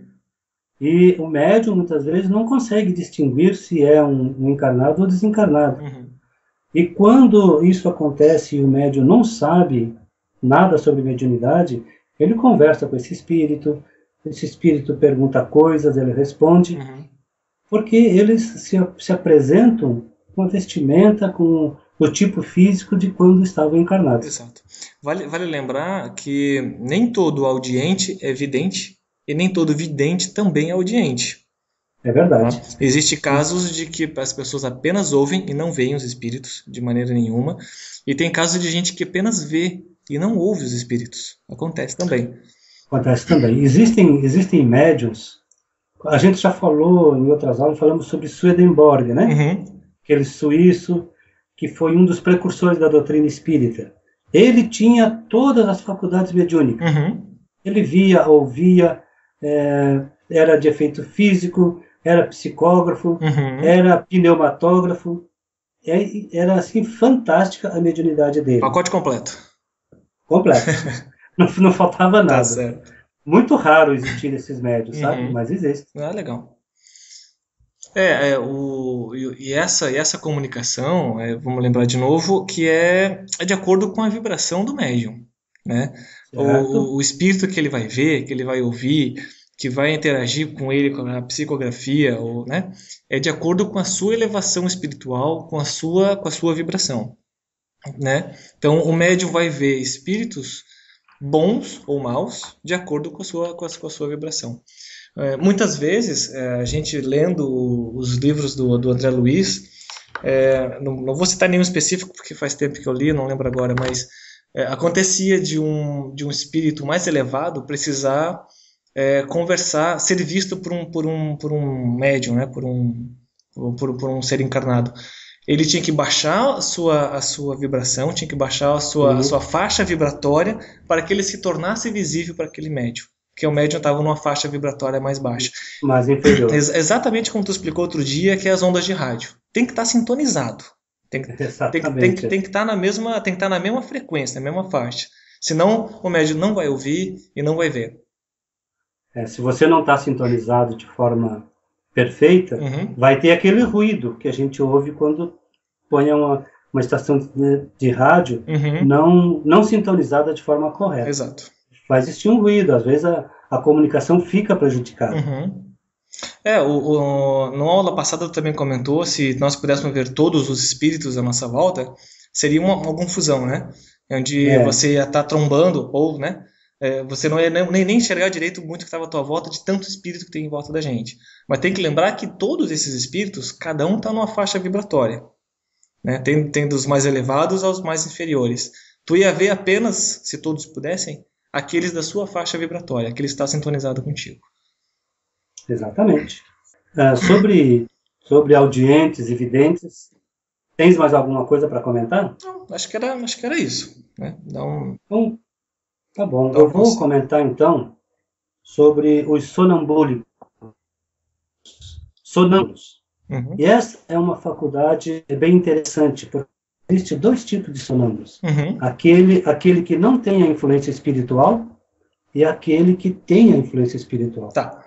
E o médium, muitas vezes, não consegue distinguir se é um encarnado ou desencarnado. Uhum. E quando isso acontece e o médium não sabe nada sobre mediunidade, ele conversa com esse espírito pergunta coisas, ele responde, porque eles se apresentam com a vestimenta, com o tipo físico de quando estavam encarnados. Exato. Vale lembrar que nem todo audiente é vidente e nem todo vidente também é audiente. É verdade. Tá? Existem casos de que as pessoas apenas ouvem e não veem os espíritos de maneira nenhuma. E tem casos de gente que apenas vê e não ouve os espíritos. Acontece também. Acontece também. Existem médiums. A gente já falou em outras aulas, falamos sobre Swedenborg, né? Uhum. Aquele suíço que foi um dos precursores da doutrina espírita. Ele tinha todas as faculdades mediúnicas. Uhum. Ele via, ouvia, era de efeito físico, era psicógrafo, era pneumatógrafo. Era assim fantástica a mediunidade dele. Pacote completo. Completo. Não faltava nada. Tá certo. Muito raro existir esses médios, sabe? Mas existe. Legal. E essa comunicação, vamos lembrar de novo, que é de acordo com a vibração do médium. Né? O espírito que ele vai ver, que ele vai ouvir, que vai interagir com ele, com a psicografia, né? É de acordo com a sua elevação espiritual, com a sua vibração. Né? Então, o médium vai ver espíritos bons ou maus de acordo com a sua vibração. Muitas vezes, a gente lendo os livros do André Luiz, não vou citar nenhum específico porque faz tempo que eu li, não lembro agora, mas acontecia de um espírito mais elevado precisar conversar, ser visto por um médium, né? por um ser encarnado. Ele tinha que baixar a sua vibração, tinha que baixar a sua faixa vibratória para que ele se tornasse visível para aquele médium. Porque o médium estava numa faixa vibratória mais baixa. Mais inferior. Exatamente como tu explicou outro dia, que é as ondas de rádio. Tem que estar sintonizado. Tem que estar na mesma frequência, na mesma faixa. Senão o médium não vai ouvir e não vai ver. Se você não está sintonizado de forma perfeita, vai ter aquele ruído que a gente ouve quando põe uma estação de rádio não sintonizada de forma correta. Exato. Vai existir um ruído, às vezes a comunicação fica prejudicada. No aula passada tu também comentou, se nós pudéssemos ver todos os espíritos à nossa volta, seria uma confusão, né? Onde você ia estar trombando, ou, né? Você não ia nem enxergar direito muito o que estava à tua volta, de tanto espírito que tem em volta da gente. Mas tem que lembrar que todos esses espíritos, cada um está numa faixa vibratória, né? Tem dos mais elevados aos mais inferiores. Tu ia ver apenas, se todos pudessem, aqueles da sua faixa vibratória, aquele que está sintonizado contigo. Exatamente. Sobre audientes e videntes, tens mais alguma coisa para comentar? Não, acho que era isso, né? Então, tá bom. Eu vou comentar então sobre os sonambúlicos. Sonâmbulos. E essa é uma faculdade bem interessante, porque existem dois tipos de sonâmbulos. Aquele que não tem a influência espiritual e aquele que tem a influência espiritual. Tá.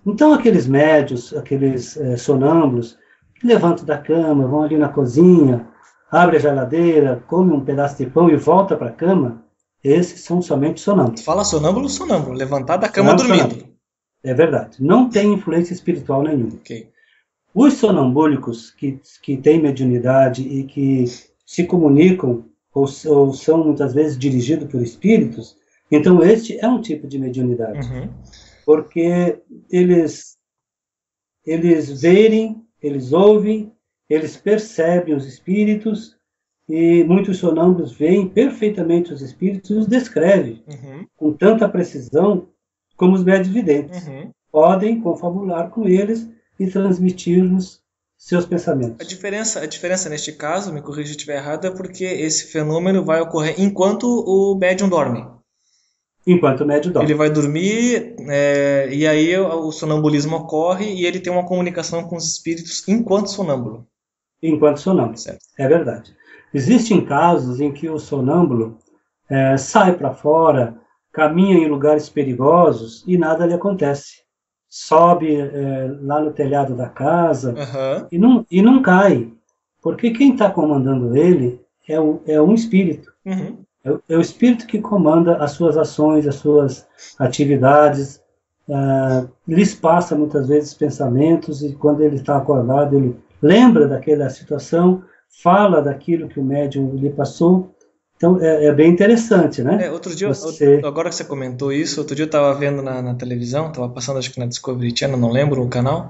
Então, aqueles médios, aqueles sonâmbulos, que levantam da cama, vão ali na cozinha, abrem a geladeira, comem um pedaço de pão e voltam para a cama, esses são somente sonâmbulos. Fala sonâmbulo, levantar da cama dormindo. Sonâmbulo. É verdade. Não tem influência espiritual nenhuma. Okay. Os sonambúlicos que têm mediunidade e que se comunicam ou são muitas vezes dirigidos por espíritos, então este é um tipo de mediunidade. Porque eles veem, eles ouvem, eles percebem os espíritos, e muitos sonâmbulos veem perfeitamente os espíritos e os descrevem com tanta precisão como os médios videntes. Podem confabular com eles e transmitir-nos seus pensamentos. A diferença neste caso, me corrija se estiver errado, é porque esse fenômeno vai ocorrer enquanto o médium dorme. Enquanto o médium dorme. Ele vai dormir, e aí o sonambulismo ocorre e ele tem uma comunicação com os espíritos enquanto sonâmbulo. Enquanto sonâmbulo, certo. É verdade. Existem casos em que o sonâmbulo sai para fora, caminha em lugares perigosos e nada lhe acontece. Sobe lá no telhado da casa e não cai. Porque quem está comandando ele é um espírito. É o espírito que comanda as suas ações, as suas atividades, lhes passa muitas vezes pensamentos, e quando ele está acordado, ele lembra daquela situação, fala daquilo que o médium lhe passou. Então, é bem interessante, né? Outro dia, agora que você comentou isso, outro dia eu estava vendo na televisão, estava passando acho que na Discovery Channel, não lembro o canal,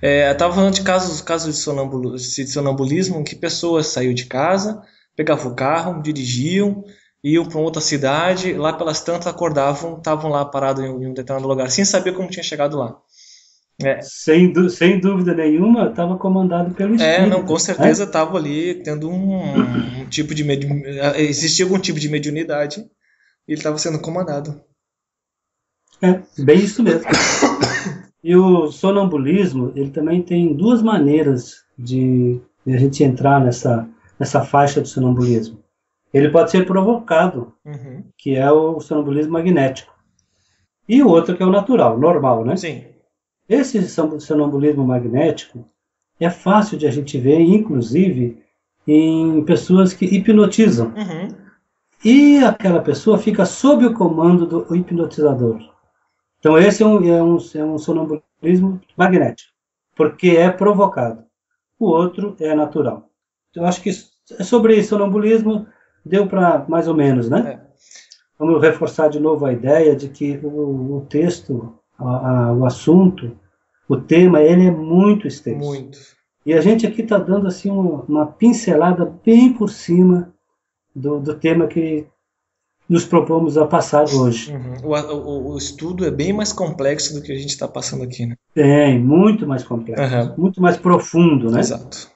estava falando de casos de sonambulismo, que pessoas saíram de casa, pegavam o carro, dirigiam, iam para outra cidade, lá pelas tantas acordavam, estavam lá parados em um determinado lugar, sem saber como tinha chegado lá. Sem dúvida nenhuma, estava comandado pelo espírito. Não, com certeza estava ali tendo um tipo de existia algum tipo de mediunidade e ele estava sendo comandado. Bem isso mesmo. E o sonambulismo, ele também tem duas maneiras de a gente entrar nessa faixa de sonambulismo. Ele pode ser provocado, que é o sonambulismo magnético. E o outro que é o natural, normal, né? Sim. Esse sonambulismo magnético é fácil de a gente ver, inclusive, em pessoas que hipnotizam. E aquela pessoa fica sob o comando do hipnotizador. Então esse é um sonambulismo magnético, porque é provocado. O outro é natural. Eu acho que sobre sonambulismo deu para mais ou menos, né? Vamos reforçar de novo a ideia de que o texto, o assunto, o tema, ele é muito extenso. Muito. E a gente aqui está dando assim uma pincelada bem por cima do tema que nos propomos a passar hoje. O estudo é bem mais complexo do que a gente está passando aqui, né? Muito mais complexo, muito mais profundo, né? Exato.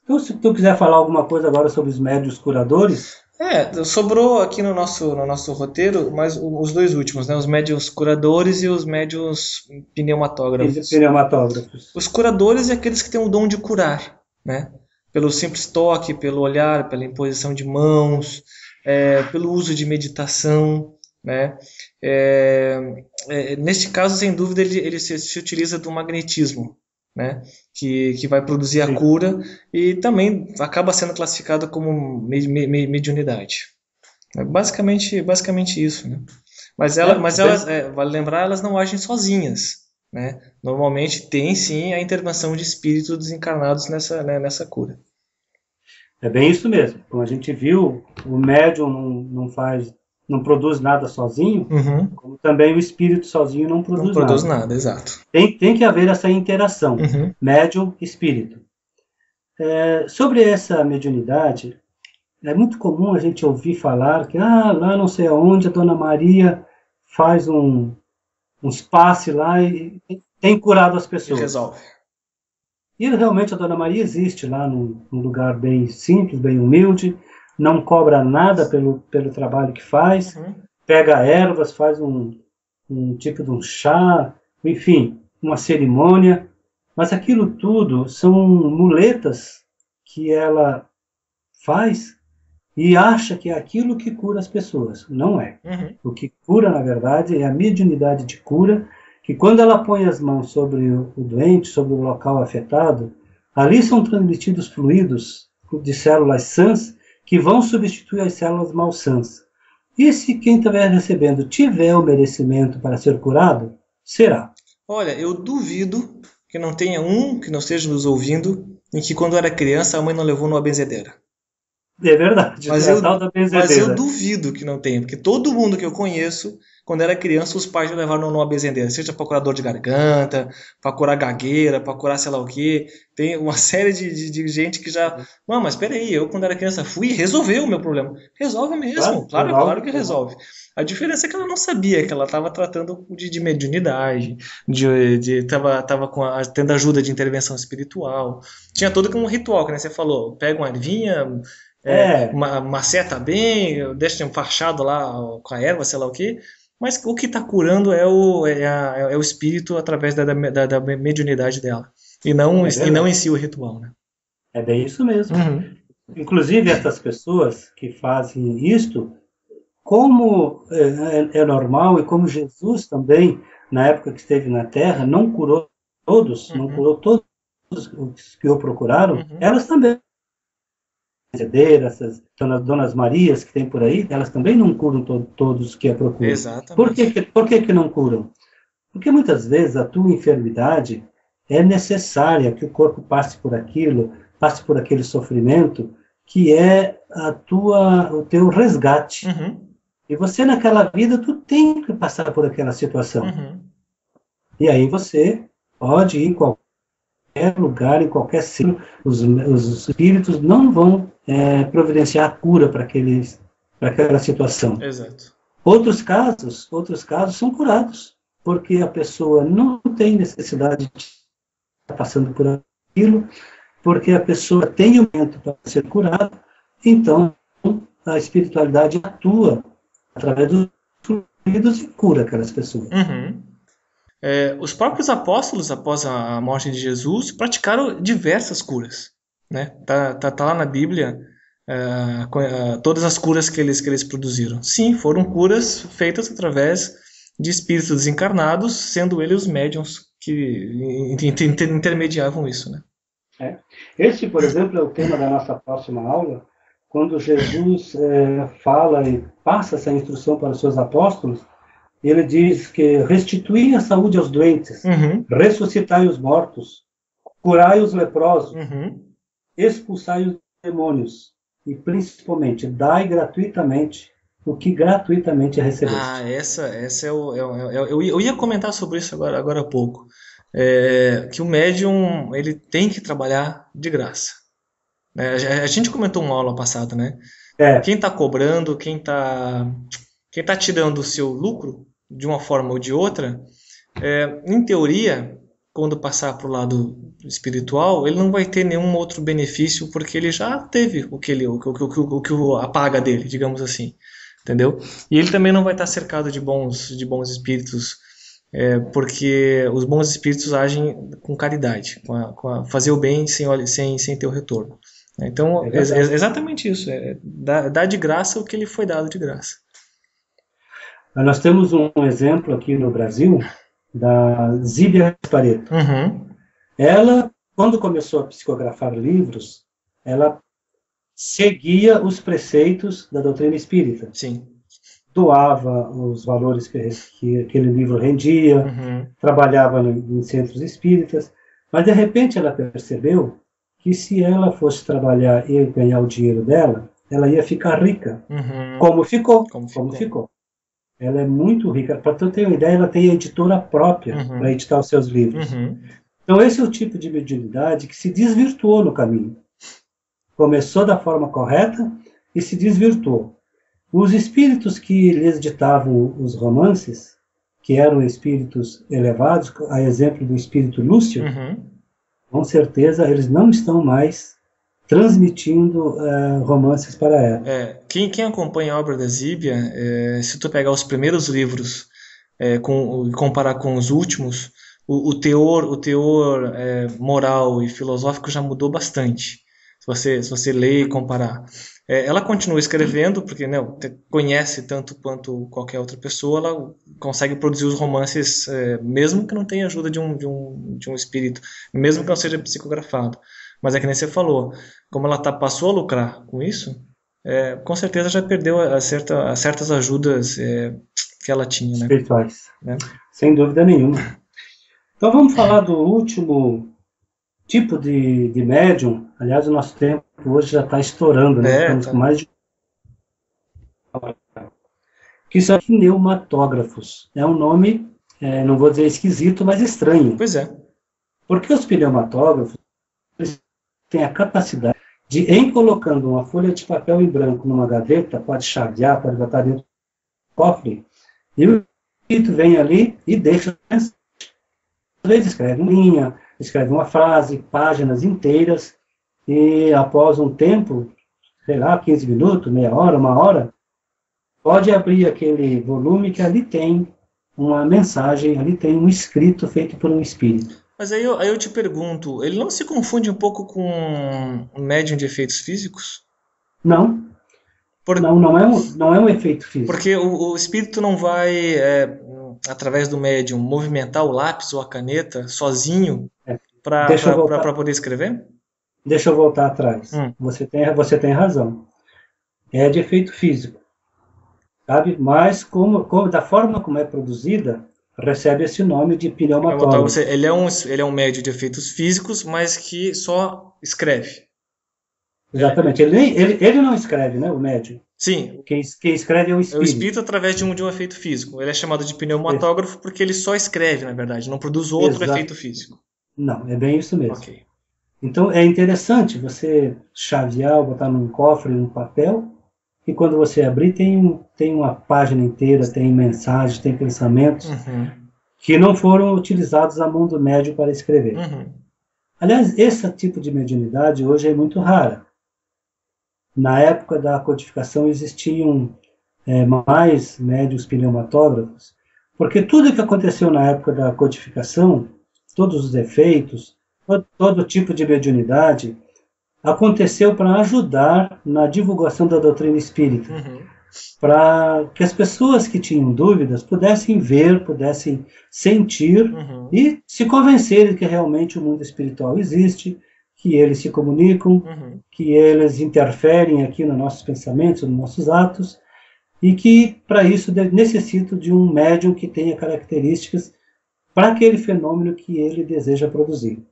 Então, se tu quiser falar alguma coisa agora sobre os médiuns curadores... Sobrou aqui no nosso roteiro, mas os dois últimos, né? Os médiuns curadores e os médiuns pneumatógrafos. Os curadores é aqueles que têm o dom de curar, né? Pelo simples toque, pelo olhar, pela imposição de mãos, pelo uso de meditação. né? Neste caso, sem dúvida, ele se utiliza do magnetismo, né? Que vai produzir a Sim. cura e também acaba sendo classificado como mediunidade. É basicamente isso, né? Mas elas, vale lembrar, elas não agem sozinhas, né? Normalmente tem sim a intervenção de espíritos desencarnados nessa cura. É bem isso mesmo. Como a gente viu, o médium não produz nada sozinho, Uhum. como também o espírito sozinho não Não produz produz nada. nada, exato. Tem que haver essa interação, Uhum. médium-espírito. Sobre essa mediunidade, é muito comum a gente ouvir falar que lá não sei aonde a Dona Maria faz uns passes lá e tem curado as E pessoas. resolve. E realmente a Dona Maria existe lá num lugar bem simples, bem humilde, não cobra nada pelo trabalho que faz, Uhum. pega ervas, faz um tipo de um chá, enfim, uma cerimônia, mas aquilo tudo são muletas que ela faz e acha que é aquilo que cura as pessoas. Não é. Uhum. O que cura, na verdade, é a mediunidade de cura, que quando ela põe as mãos sobre o doente, sobre o local afetado, ali são transmitidos fluidos de células sãs que vão substituir as células malsãs. E se quem estiver recebendo tiver o merecimento para ser curado, será. Olha, eu duvido que não tenha um que não esteja nos ouvindo em que quando era criança a mãe não levou numa benzedeira. É verdade, Mas é a eu, tal da mas eu benzedeira. duvido que não tenha, porque todo mundo que eu conheço, quando era criança, os pais já levaram numa benzedeira, seja para curar dor de garganta, para curar gagueira, para curar sei lá o quê. Tem uma série de gente que já. Não, mas peraí, eu quando era criança fui e resolveu o meu problema. Resolve Claro, mesmo, claro, resolve, claro que resolve. resolve. A diferença é que ela não sabia que ela estava tratando de mediunidade, tava tendo ajuda de intervenção espiritual. Tinha todo um ritual, que nem você falou. Pega uma ervinha, É, maceta bem, deixa um fachado lá com a erva, sei lá o quê. Mas o que está curando é o espírito através da mediunidade dela. é E não em verdade. si o ritual, né? É bem isso mesmo. Uhum. Inclusive, essas pessoas que fazem isto, como é normal e como Jesus também, na época que esteve na Terra, não Uhum. curou todos os que o procuraram, Uhum. elas também, essas Donas Marias que tem por aí, elas também não curam todos que a procuram. Exatamente. Por que não curam? Porque muitas vezes a tua enfermidade é necessária que o corpo passe por aquilo, passe por aquele sofrimento, que é o teu resgate. Uhum. E você naquela vida, tu tem que passar por aquela situação. Uhum. E aí você pode ir em qualquer lugar, em qualquer ciclo, os espíritos não vão providenciar a cura para aquela situação. Exato. Outros casos são curados, porque a pessoa não tem necessidade de estar passando por aquilo, porque a pessoa tem o momento para ser curada, então a espiritualidade atua através dos fluidos e cura aquelas pessoas. Uhum. Os próprios apóstolos, após a morte de Jesus, praticaram diversas curas, né? Tá lá na Bíblia, todas as curas que eles produziram. Sim, foram curas feitas através de espíritos desencarnados, sendo eles os médiuns que intermediavam isso, né? Este, por exemplo, é o tema da nossa próxima aula, quando Jesus fala e passa essa instrução para os seus apóstolos. Ele diz que restitui a saúde aos doentes, Uhum, ressuscitai os mortos, curai os leprosos, uhum. expulsai os demônios e, principalmente, dai gratuitamente o que gratuitamente Ah, recebeste. essa eu ia comentar sobre isso agora há pouco. Que o médium ele tem que trabalhar de graça, né? A gente comentou uma aula passada, né? É, Quem está cobrando, quem tá tirando o seu lucro de uma forma ou de outra, em teoria, quando passar para o lado espiritual, ele não vai ter nenhum outro benefício porque ele já teve a paga dele, digamos assim, entendeu? E ele também não vai estar cercado de bons espíritos, porque os bons espíritos agem com caridade, fazer o bem sem ter o retorno. Então, é verdade. exatamente isso. Dá de graça o que lhe foi dado de graça. Nós temos um exemplo aqui no Brasil, da Zíbia Gasparetto. Uhum. Ela, quando começou a psicografar livros, ela seguia os preceitos da doutrina espírita. Sim. Doava os valores que aquele livro rendia, trabalhava em centros espíritas, mas de repente ela percebeu que se ela fosse trabalhar e ganhar o dinheiro dela, ela ia ficar rica. Como ficou. Ela é muito rica. Para tu ter uma ideia, ela tem a editora própria para editar os seus livros. Então esse é o tipo de mediunidade que se desvirtuou no caminho. Começou da forma correta e se desvirtuou. Os espíritos que lhes ditavam os romances, que eram espíritos elevados, a exemplo do espírito Lúcio, com certeza eles não estão mais transmitindo romances para ela. Quem acompanha a obra da Zíbia, se tu pegar os primeiros livros e comparar com os últimos, o teor moral e filosófico já mudou bastante. Se você ler e comparar. Ela continua escrevendo, porque conhece tanto quanto qualquer outra pessoa, ela consegue produzir os romances, mesmo que não tenha ajuda de um espírito, mesmo que não seja psicografado. Mas é que nem você falou, como ela passou a lucrar com isso, com certeza já perdeu certas ajudas que ela tinha. Né? Espirituais, sem dúvida nenhuma. Então vamos falar do último tipo de médium. Aliás, o nosso tempo hoje já está estourando, né? Estamos com mais de... Que são pneumatógrafos. É um nome, não vou dizer esquisito, mas estranho. Pois é. Porque os pneumatógrafos têm a capacidade de, em colocando uma folha de papel em branco numa gaveta, pode chavear, pode botar dentro do cofre, e o espírito vem ali e deixa... Às vezes escreve uma linha, escreve uma frase, páginas inteiras, e após um tempo, sei lá, 15 minutos, meia hora, uma hora, pode abrir aquele volume que ali tem uma mensagem, ali tem um escrito feito por um espírito. Mas aí eu te pergunto, ele não se confunde um pouco com um médium de efeitos físicos? Não. Não é um efeito físico. Porque o espírito não vai, através do médium, movimentar o lápis ou a caneta sozinho para poder escrever? Deixa eu voltar atrás. Você tem razão. É de efeito físico. Sabe? Mas da forma como é produzida, recebe esse nome de pneumatógrafo. Ele é um médium de efeitos físicos, mas que só escreve. Exatamente. Ele não escreve, né, o médium. Sim. Quem escreve é o espírito. É o espírito através de um efeito físico. Ele é chamado de pneumatógrafo porque ele só escreve, na verdade, não produz outro efeito físico. Não, é bem isso mesmo. Okay. Então é interessante você chavear ou botar num cofre, num papel, e quando você abrir tem uma página inteira, tem mensagens, tem pensamentos que não foram utilizados a mão do médium para escrever. Aliás, esse tipo de mediunidade hoje é muito rara. Na época da codificação existiam mais médiuns pneumatógrafos, porque tudo que aconteceu na época da codificação, todos os efeitos, todo tipo de mediunidade, aconteceu para ajudar na divulgação da doutrina espírita, para que as pessoas que tinham dúvidas pudessem ver, pudessem sentir e se convencerem que realmente o mundo espiritual existe, que eles se comunicam, que eles interferem aqui nos nossos pensamentos, nos nossos atos, e que, para isso, necessitam de um médium que tenha características para aquele fenômeno que ele deseja produzir.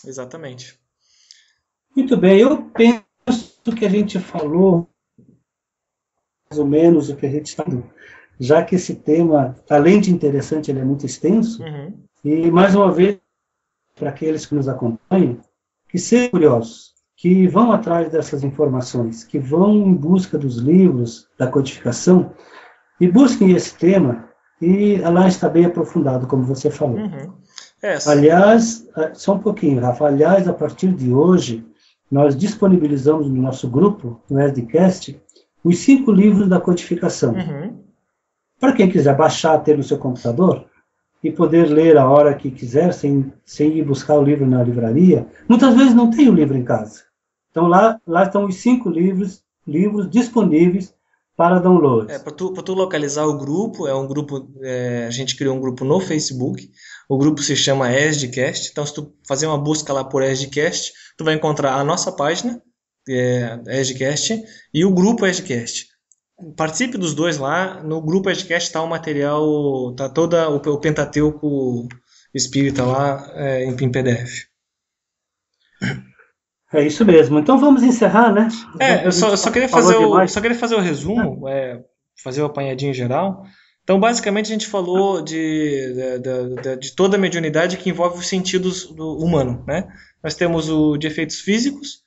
Exatamente. Muito bem, eu penso que a gente falou mais ou menos o que a gente está falando, já que esse tema, além de interessante, ele é muito extenso, e mais uma vez, para aqueles que nos acompanham, que sejam curiosos, que vão atrás dessas informações, que vão em busca dos livros, da codificação, e busquem esse tema, e lá está bem aprofundado, como você falou. Aliás, só um pouquinho, Rafa, aliás, a partir de hoje, nós disponibilizamos no nosso grupo, no SDCast, os 5 livros da codificação. Para quem quiser baixar, ter no seu computador, e poder ler a hora que quiser, sem ir buscar o livro na livraria. Muitas vezes não tem o livro em casa. Então lá estão os 5 livros disponíveis para download. Para tu localizar o grupo, a gente criou um grupo no Facebook. O grupo se chama ESDcast. Então, se tu fazer uma busca lá por ESDcast, tu vai encontrar a nossa página, ESDcast, e o grupo ESDcast. Participe dos dois lá. No grupo ESDcast está o material, está todo o Pentateuco Espírita lá em PDF. É isso mesmo. Então vamos encerrar, né? Eu só queria fazer o resumo, fazer o apanhadinho geral. Então, basicamente, a gente falou de toda a mediunidade que envolve os sentidos do humano, né? Nós temos o de efeitos físicos,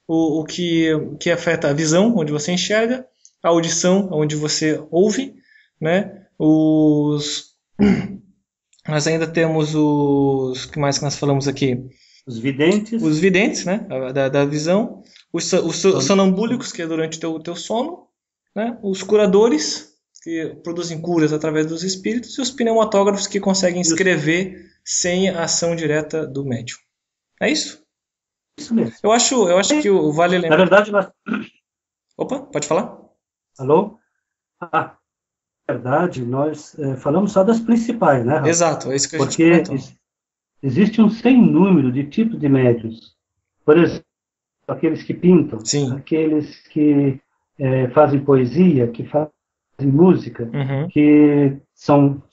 o que afeta a visão, onde você enxerga, a audição, onde você ouve, né? Nós ainda temos os... que mais que nós falamos aqui? Os videntes. Os videntes, né? Da visão. Os sonambúlicos, que é durante o teu sono. Né? Os curadores, que produzem curas através dos espíritos. E os pneumatógrafos, que conseguem escrever sem a ação direta do médium. É isso? Isso mesmo. Eu acho que vale lembrar... Na verdade, nós... Opa, pode falar? Alô? Na verdade, nós falamos só das principais, né, Rafa? Exato, é isso que a gente comentou. Existe um sem número de tipos de médiuns. Por exemplo, aqueles que pintam, Sim. Aqueles que fazem poesia, que fazem música, que são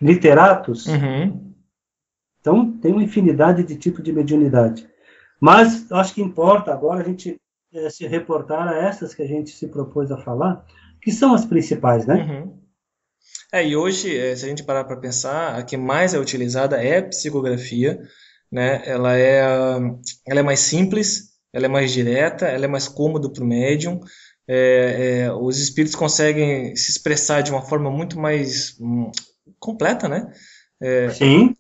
literatos. Então, tem uma infinidade de tipos de mediunidade. Mas acho que importa agora a gente se reportar a essas que a gente se propôs a falar, que são as principais, né? E hoje, se a gente parar para pensar, a que mais é utilizada é a psicografia, né? Ela é mais simples, ela é mais direta, ela é mais cômoda para o médium. Os espíritos conseguem se expressar de uma forma muito mais completa, né? Sim.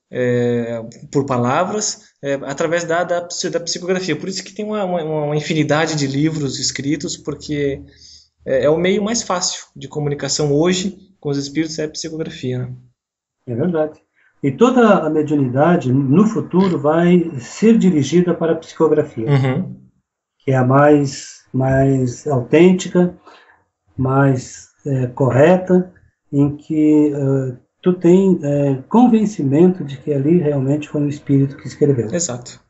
Por palavras, através da psicografia. Por isso que tem uma infinidade de livros escritos, porque é o meio mais fácil de comunicação hoje com os espíritos, é a psicografia. Né? É verdade. E toda a mediunidade, no futuro, vai ser dirigida para a psicografia, que é a mais autêntica, mais correta, em que tu tem convencimento de que ali realmente foi um espírito que escreveu. Exato.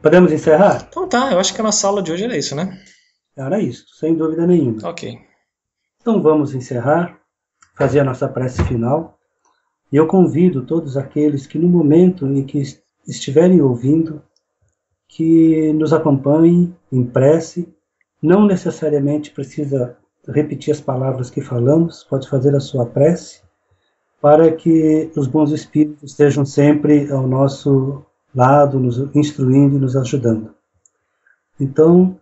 Podemos encerrar? Então tá, eu acho que a nossa aula de hoje era isso, né? Era isso, sem dúvida nenhuma. Ok. Então vamos encerrar, fazer a nossa prece final. E eu convido todos aqueles que no momento em que estiverem ouvindo, que nos acompanhem em prece. Não necessariamente precisa repetir as palavras que falamos, pode fazer a sua prece, para que os bons espíritos estejam sempre ao nosso lado, nos instruindo e nos ajudando. Então,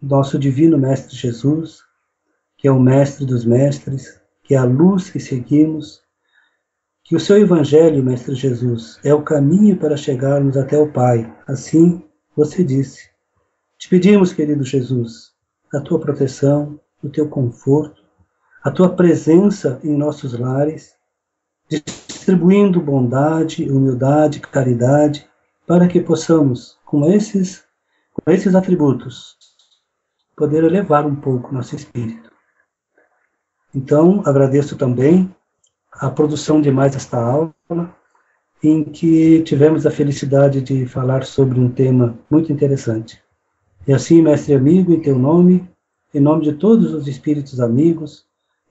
nosso divino Mestre Jesus, que é o Mestre dos Mestres, que é a luz que seguimos, que o seu Evangelho, Mestre Jesus, é o caminho para chegarmos até o Pai. Assim você disse. Te pedimos, querido Jesus, a tua proteção, o teu conforto, a tua presença em nossos lares, distribuindo bondade, humildade, caridade, para que possamos, com esses atributos, poder elevar um pouco nosso espírito. Então, agradeço também a produção de mais esta aula, em que tivemos a felicidade de falar sobre um tema muito interessante. E assim, mestre amigo, em teu nome, em nome de todos os espíritos amigos,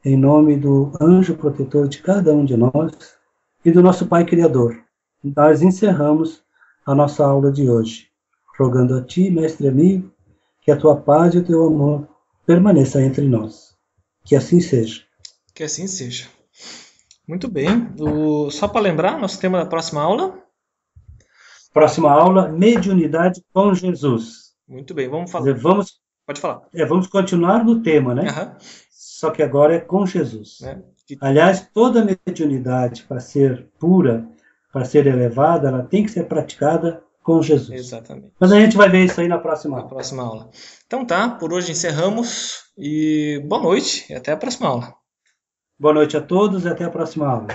em nome do anjo protetor de cada um de nós e do nosso Pai Criador, nós encerramos a nossa aula de hoje, rogando a ti, mestre amigo, que a tua paz e o teu amor permaneça entre nós. Que assim seja. Que assim seja. Muito bem. Só para lembrar, nosso tema da próxima aula? Próxima aula, mediunidade com Jesus. Muito bem, vamos falar. Pode falar. Vamos continuar no tema, né? Só que agora é com Jesus. Aliás, toda mediunidade, para ser pura, para ser elevada, ela tem que ser praticada com Jesus. Exatamente. Mas a gente vai ver isso aí na próxima aula. Próxima aula. Então tá, por hoje encerramos e boa noite e até a próxima aula. Boa noite a todos e até a próxima aula.